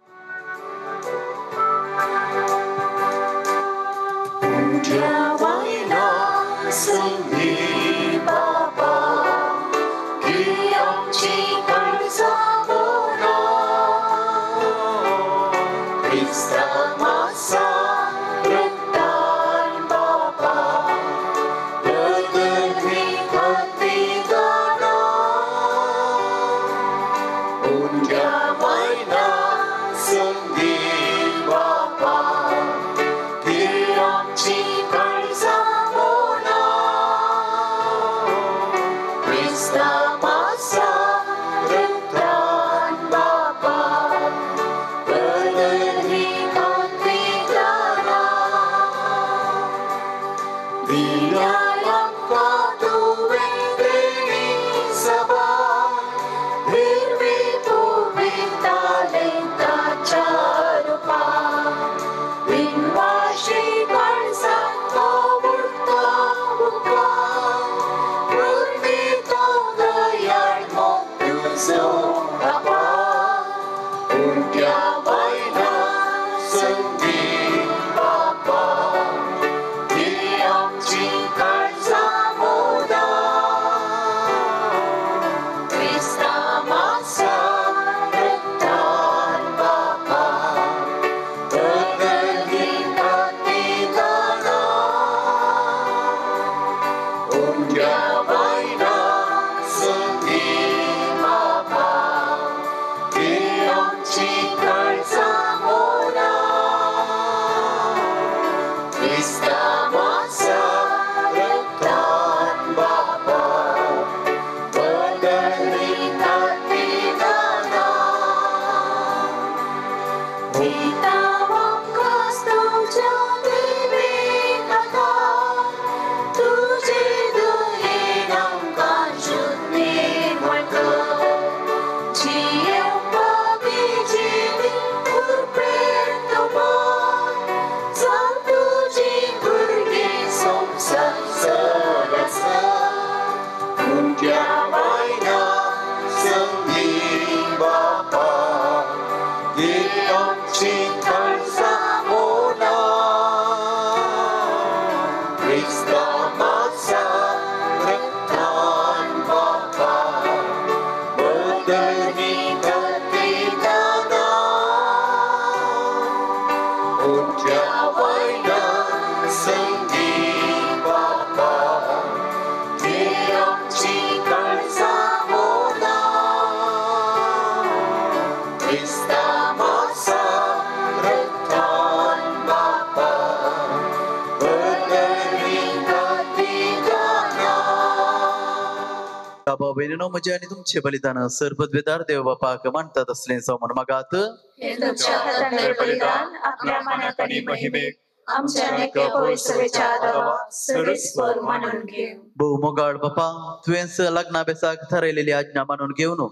बहिणीनो म्हजे आणि तुमचे बलिदान सर्वद्वेदार देव बापाक मानतात असले समोर मागात हे तुझ्या हातांतले बलिदान आपल्या मनात आणि महिमेक आमच्या नेके पवित्रतेच्या आदावा सर्वेस्वर मानून घेऊ. बहु मोगाळ बापा तुवेंस लग्नाभ्यासाक ठरलेली आज्ञा मानून घेऊन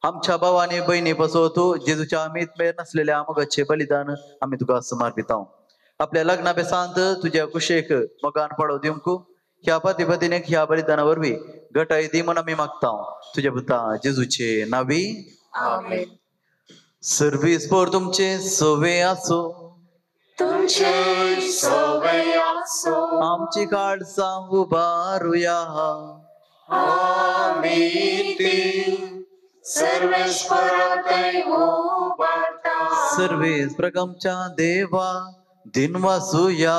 आमच्या भावाने बहिणी बसवतो जेजूच्या अमित मेर नसलेल्या मगाचे बलिदान आम्ही तुका समर्पिता. आपल्या लग्नाभ्यासांत तुझ्या कुशेक मगान पडो दिवंकू ह्या पतीपतीने ह्या बलिदानावरवी गटाई दी म्हणून आम्ही मागता तुझ्या पुता जेजूचे नावी आमेन. सर्वीस पोर तुमचे सोवे असो तुमचे सोवे असो आमची काळजा उभारूया आम्ही सर्वेश्वराते उभारता सर्वेस प्रगमच्या देवा दिन वासूया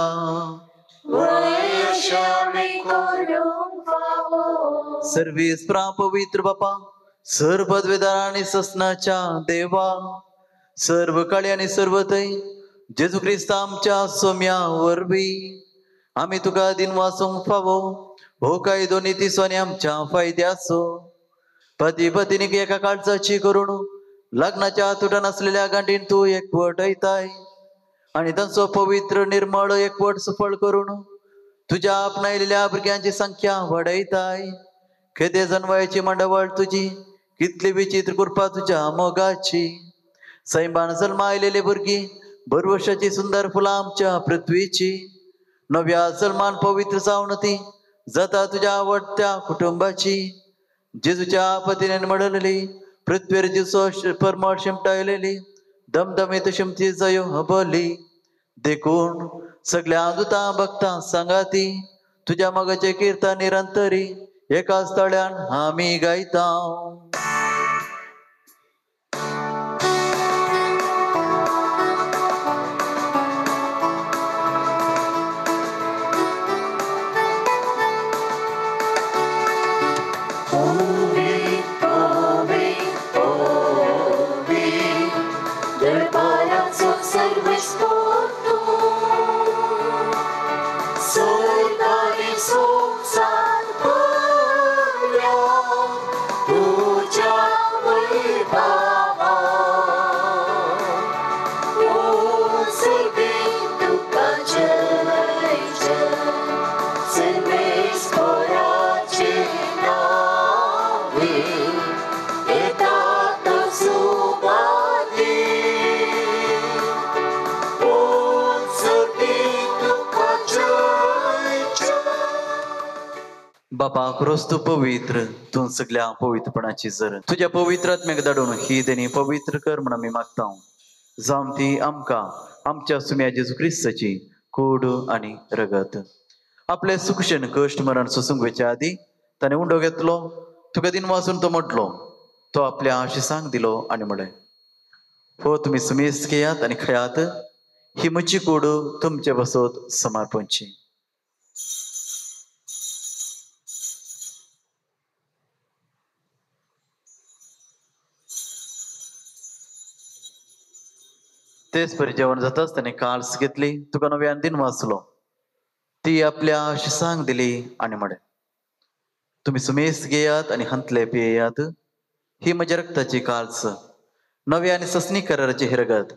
सर्वीस पवित्र बापा सर्व द्वेदार आणि ससनाच्या देवा सर्व काळी आणि सर्व तै जेजू ख्रिस्त आमच्या सोम्यावर बी आम्ही तुका दिन वासूंक फावो हो काही दोन्ही तिसवानी आमच्या फायद्यासो पती पत्नी एका काळजाची करून लग्नाच्या तुटा नसलेल्या गांडीन तू एकवट येताय आणि त्यांचं पवित्र निर्मळ एकवट सफळ करून तुझ्या आपणायलेल्या भुरग्यांची संख्या वाढयताय. खेदे जन्मायची मंडवळ तुझी कितली विचित्र कृपा तुझ्या मोगाची सैमान सलमायलेले भुरगी भरवर्षाची सुंदर फुला आमच्या पृथ्वीची नव्या सलमान पवित्र सावणती जाता तुझ्या आवडत्या कुटुंबाची जेजूच्या पतीने मडलेली पृथ्वीवर जिसो परमळ शिमटायलेली दमदमीत शिमती जयो हबली देखून सगळ्या दूता भक्ता सांगाती तुझ्या मगाचे कीर्तन निरंतरी एका स्थळ्यान आम्ही गायता. बापा क्रोस्तू पवित्र तू सगळ्या पवित्रपणाची जर तुझ्या पवित्र आत्म्याक धाडून ही देणी पवित्र कर म्हणून मी मागता. जाम ती आमका आमच्या सुम्या जेजू ख्रिस्ताची कूड आणि रगत आपले सुखशन कष्ट मरण सुसुंगवेच्या आधी त्याने उंडो घेतलो तुका दिन वाचून तो म्हटलो तो आपल्या आशिसांक दिलो आणि म्हणे हो तुम्ही सुमेस घेयात आणि खयात ही म्हजी कूड तुमचे बसोत समर्पणची. तेच परी जेवण जाताच त्याने काल्स घेतली तुका नव्यान दिन वाचलो ती आपल्या शिसांक दिली आणि म्हणे तुम्ही सुमेस घेयात आणि हंतले पियेयात ही म्हज्या रक्ताची काल्स नव्या आणि ससनी कराराची हिरगत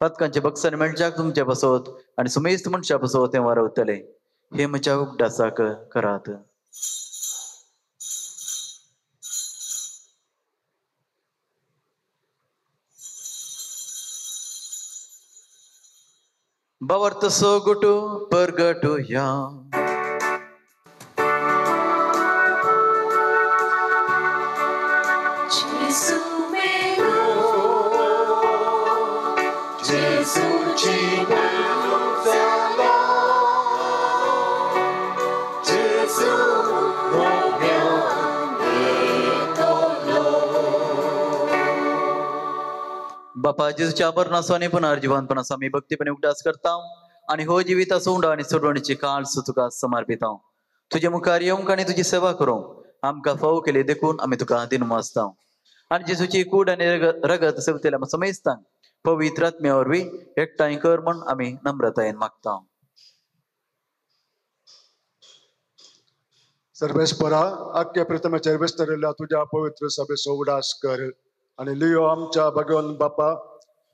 पदकांचे बक्षाने मेळच्याक तुमच्या बसोत आणि सुमेस मनशा बसोत तेव्हा रावतले हे म्हज्या उगडासाक करात. Bavarta sogutu pergatu ya Jesu mego Jesu chimelo zala Jesu बापा जेजूच्या मरणासवाने पुनर्जीवनपणास आम्ही भक्तीपणे उगडास करता आणि हो जीविता सोंडा आणि सोडवणीची काळ तुका समर्पिता. तुझे मुखार येऊंक आणि तुझी सेवा करू आमका फाव केले देखून आम्ही तुका दिन वाचता आणि जेजूची कूड आणि रगत सेवतेला समजता पवित्र आत्म्यावरवी एकटाई कर म्हण आम्ही नम्रतायेन मागता. सर्वेस्परा आख्या प्रथमेच्या विस्तरलेल्या तुझ्या पवित्र सभेचो उडास कर आणि लिओ आमच्या भगवन बापा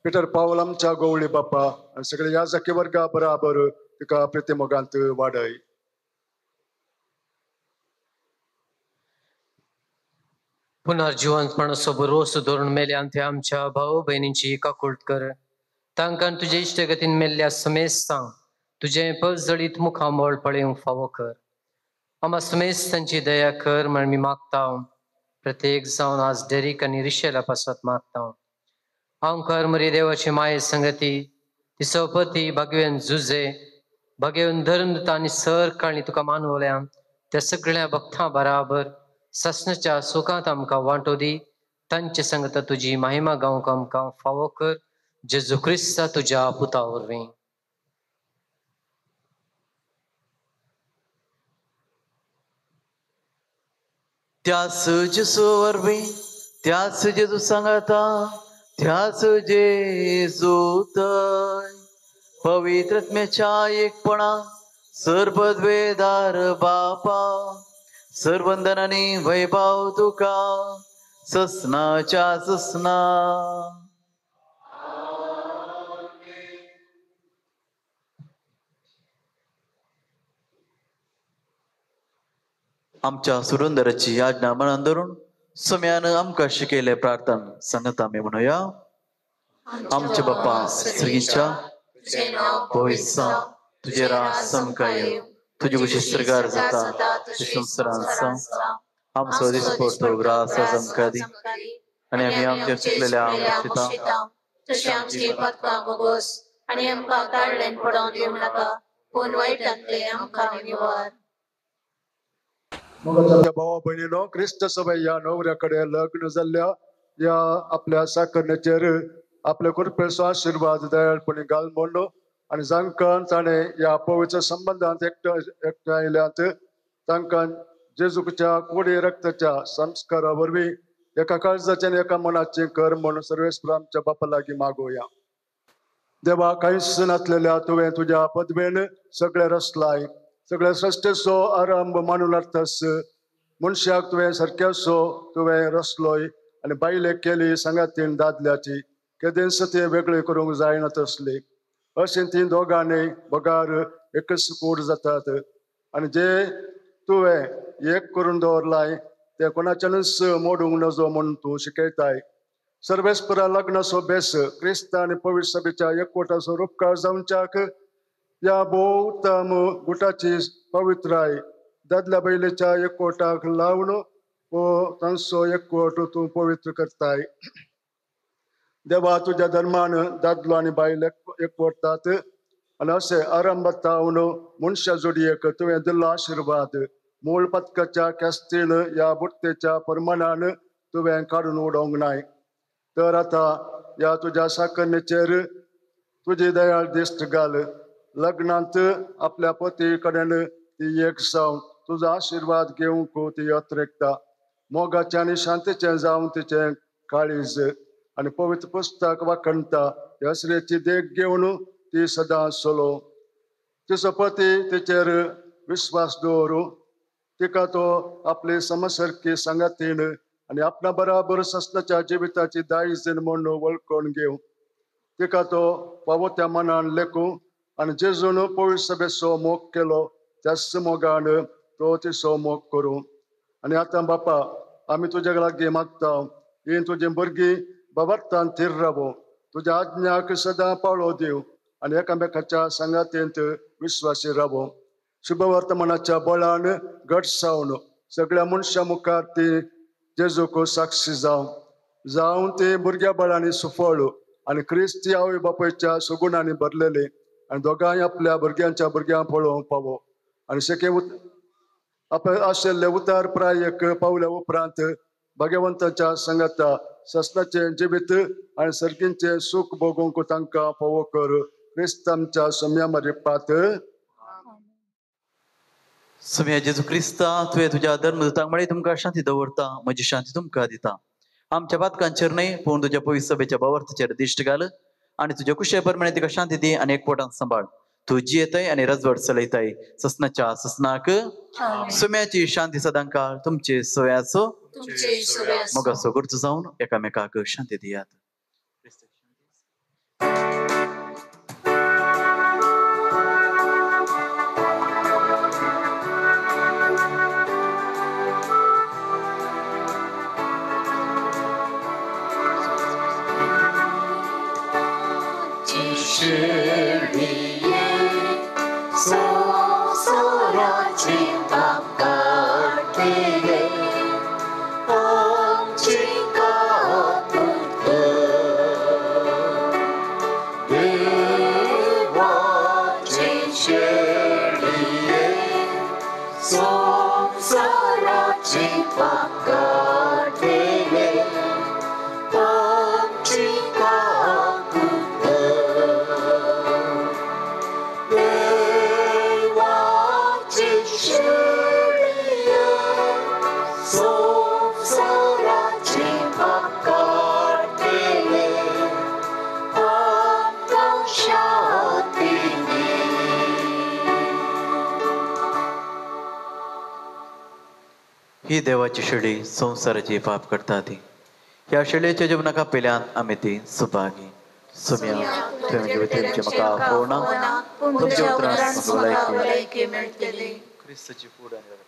पिटर पावल आमच्या गवळी बापा आणि सगळे या जाकी वर्गा बराबर तिका प्रतिमोगांत वाडय. पुनर्जिवंतपणाचो भरोसो धरून मेल्यान ते आमच्या भाऊ बहिणींची काकूळट कर. तांकां तुजे इश्टगतीन मेल्ल्या समेस्तांक तुझे पजळीत मुखामोळ पळेवंक फावो कर. आम्हा समेस्तांची दया कर म्हण मी मागता. प्रत्येक जावन आज डेरिक आनी रिशेला पासत मागता. हांव कर मरी देवाची माये संगती तिचो पती भगवेन जुजे भगवेन धर्मदूता आनी सर काळणी तुका मानवल्यान त्या सगळ्या भक्तां बराबर ससनाच्या सुखांत आमकां वांटो दी. तांचे संगत तुजी महिमा गावंक आमकां फावो कर. जेजू क्रिस्ता तुज्या पुता वरवीं. त्याच जेजू वरवीं त्याच जेजू सांगाता त्याच जेजू थंय पवित्रत्म्याच्या एकपणा सर्वद्वेदार बापा सर्वंदन आनी वैभव तुका ससनाच्या ससना. आमच्या सुरुंदराची आज्ञा मनान धरून सम्यान आमकां शिकयले प्रार्थना सांगत आमी म्हणूया. आमचे बाप्पा स्त्रीच्या पवित्र तुझे रास समकाय तुझे कुशी स्त्रीगार जाता संसारांचा आमचो दिसपडतो ग्रास समकादी आणि आम्ही आमच्या चुकलेल्या आमच्या तशी आमची पदकां बोगोस आणि आमकां ताळ्यान पडोवन दिवं नाका पूण वायटांतले आमकां निवार. भावा बहिणीनो क्रिस्त सभा या नवऱ्याकडे लग्न झाल्या या आपल्या साकरण्याचेर आपल्या कृपेचो आशीर्वाद दयाळपणे घाल म्हणलो आणि जांकां ताणे या पवित्र संबंधांत एकठांयल्यात तांकां जेजूच्या कोडी रक्ताच्या संस्कारा वरवीं एका काळजाचे आनी एका मनाचे कर म्हणून सर्वेस्पर आमच्या बापा लागीं मागोया. देवा कांयच नासलेल्या तुवें तुज्या पदवेन सगळे रचलाय. सगळ्या सृश्टेचो आरंभ मानून अर्थस मनशाक तुवें सारक्याचो तुवें रचलोय आनी बायलेक केली सांगातीन दादल्याची केदेंच ती वेगळी करूंक जायना तसली. अशें ती दोगांनी बगार एकच कूड जातात आनी जे तुवें एक करून दवरलाय ते कोणाच्यानच मोडूंक नजो म्हणून तूं शिकयताय. सर्वेस्परा लग्नाचो बेस क्रिस्त आनी पवित्र सभेच्या एकवटाचो उपकार जावच्याक या भोवतम गुटाची पवित्राय दादल्या बैलेच्या एकवटाक लावन व तांचो एकवट तूं पवित्र करताय. देवा तुज्या धर्मान दादलो आनी बायल एकवटात आनी अशें आरंभातावन मनशा जोडयेक तुवें दिल्लो आशिर्वाद मूळ पदकाच्या केस्तीन या बुट्टेच्या प्रमाणान तुवें काडून उडोवंक नाय. तर आतां या तुज्या साकरणेचेर तुजी दयाळ दिश्ट घाल. लग्नांत आपल्या पती कडेन ती एक जावन तुजो आशिर्वाद घेवंक ती अत्रेकता. मोगाचें आनी शांतीचें जावन तिचें काळीज आनी पवित्र पुस्तक वाखणटा ह्या अस्रेची देख घेवन ती सदां चलो. तिचो पती तिचेर विश्वास दवरूं तिका तो आपली समसारकी सांगातीन आनी आपणा बराबर ससनाच्या जिविताची दायज म्हूण वळखून घेवं. तिका तो फावो त्या मनान लेखूं आनी जेजून पवित्र सभेचो मोग केलो त्याच मोगान तो तिचो मोग करूं. आनी आतां बापा आमी तुज्या लागीं मागता ही तुजी भुरगीं बाबत्तान थीर रावो तुज्या आज्ञाक सदां पाळो दिव आनी एकामेकाच्या सांगातींत विश्वासी रावो. शुभवर्तमानाच्या बळान घटसावन सगळ्या मनशां मुखार ती जेजूक साक्षी जावं ती भुरग्या बळांनी सुफळ आनी क्रिस्ती आवय बापायच्या सुगुणांनी भरलेली आनी दोगांय आपल्या भुरग्यांच्या भुरग्यांक पळोवंक पावो आनी शक्य आशिल्ले उतार प्रायक पावल्या उपरांत भगवंताच्या संगता ससनाचें जिवीत आनी सर्गींचें सुख भोगूंक तांकां फावो कर. क्रिस्तांच्या सम्या मरिपात. सम्या जेजू क्रिस्ता तुवें तुज्या धर्मदूतांक म्हळें तुमकां शांती दवरता म्हजी शांती तुमकां दिता. आमच्या पातकांचेर न्हय पूण तुज्या पवित्र सभेच्या भावार्थाचेर दिश्ट घाल आनी तुज्या कुशे प्रमाणे तिका शांती दी आनी एकवटान सांबाळ. तू जियेताय आणि रजवट चलयताय ससनाच्या ससनाक सुम्याची शांती सदांकाळ तुमचे सोयाचो मग असो गुर्तू जाऊन एकामेकाक शांती दियात. ही देवाची शेळी संसाराची पाप करता ती. ह्या शेळयेच्या जीवनाका पेल्यान आम्ही ती सुभागी सुम्या तुमचे म्हाका पळोवना तुमच्या उतरांत भलायकी मेळटली. ख्रिस्ताची फूड आनी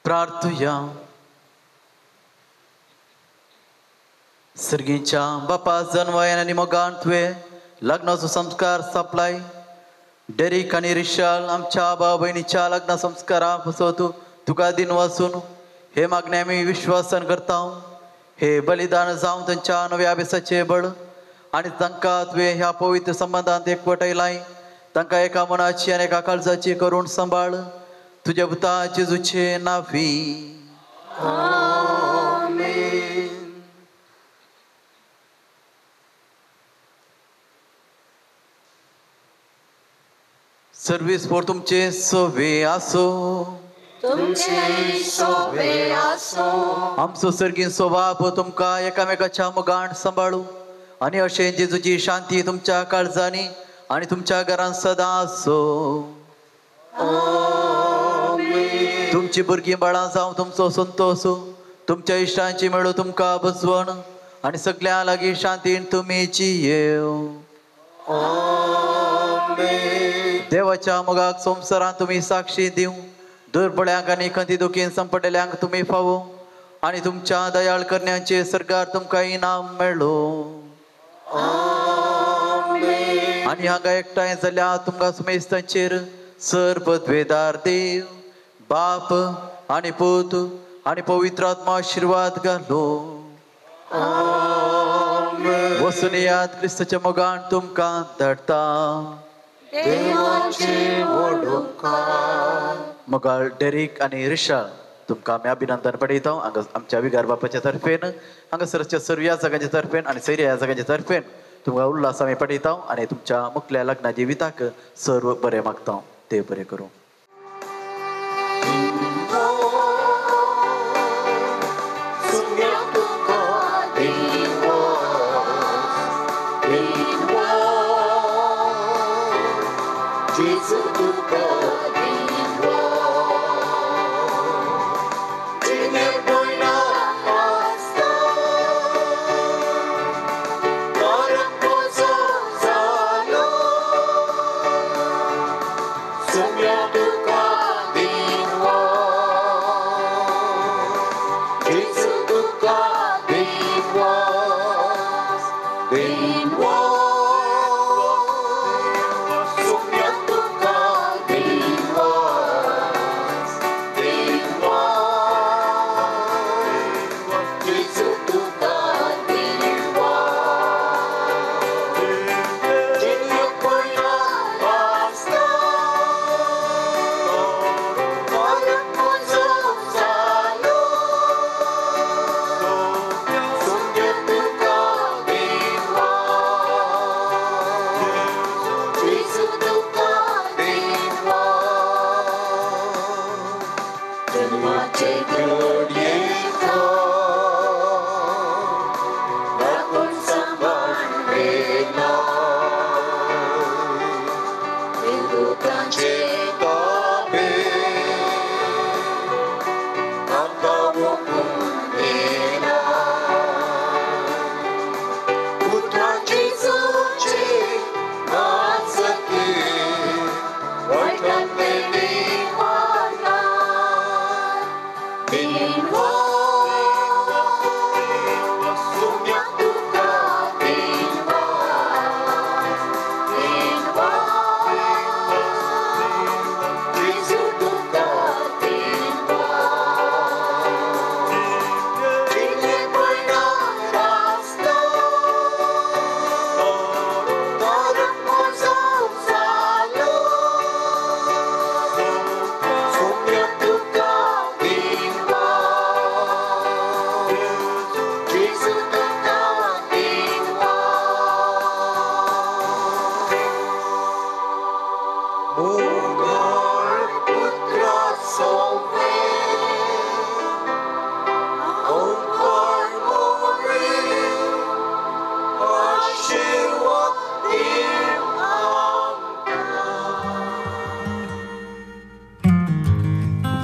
प्रार्थया. सर्गीच्या बापा जन्मयान आनी मोगान तुवें लग्नाचो संस्कार सापलाय डेरिक आणि रिशाल आमच्या भाऊ बहिणीच्या लग्न संस्काराक फसवतो तुका दिन वाचून हे मागणे आम्ही विश्वासान करता. हे बलिदान जावन त्यांच्या नव्या अभ्यासाचे बळ आणि तांकां तुवें ह्या पवित्र संबंधांत एकवटायलाय. तांकां एका मनाची आनी एका काळजाची करून सांबाळ तुझ्या पुता जेजूचे नावी. सर्वीस फोर तुमचे सोवे आसो. आमचो सर्गीन स्वभाव तुमकां एकामेकाच्या मोगान सांबाळू आणि अशें जेजूची शांती तुमच्या काळजांनी आणि तुमच्या घरांत सदां आसो. तुमची भुरगीं बाळां जावं तुमचो संतोष तुमच्या इश्टांची मेळो तुमकां बसवण आणि सगळ्यां लागीं शांतीन तुमी जियेव. देवाच्या मोगाक संवसारांत तुमी साक्षी दिव. दुर्बळ्यांक आनी खंती दुखीन संपटल्यांक तुमी फावो आणि तुमच्या दयाळ करण्याचे सरकार तुमकां इनाम मेळो. आणि हांगा एकठांय जाल्या तुमकां सुमेस्तांचेर सर्व पदवेदार देव बाप आणि पूत आणि पवित्र आत्मा आशीर्वाद घालो. वचून यात क्रिस्ताच्या मोगान तुमकां धाडटा. मोगाळ डेरिक आणि रिशाल तुमकां आमी अभिनंदन पडयता आमच्या विगार बापाच्या तर्फेन हांगासरच्या सर्व ह्या जागांच्या तर्फेन आणि सैर्या ह्या जागांच्या तर्फेन तुमकां उल्हास आमी पडयता आणि तुमच्या मुखल्या लग्ना जिविताक सर्व बरें मागता. देव बरें करूं.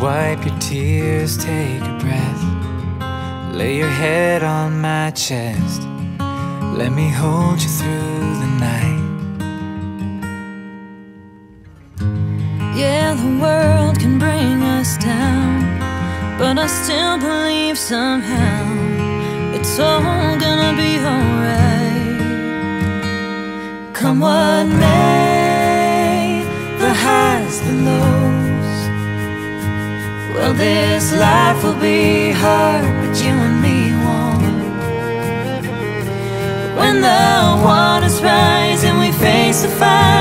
Wipe your tears, take a breath. Lay your head on my chest. Let me hold you through the night. Yeah, the world can bring us down, but I still believe somehow it's all gonna be alright. Come what may, highs, the lows. Well, this life will be hard, but you and me won't. When the waters rise and we face the fire,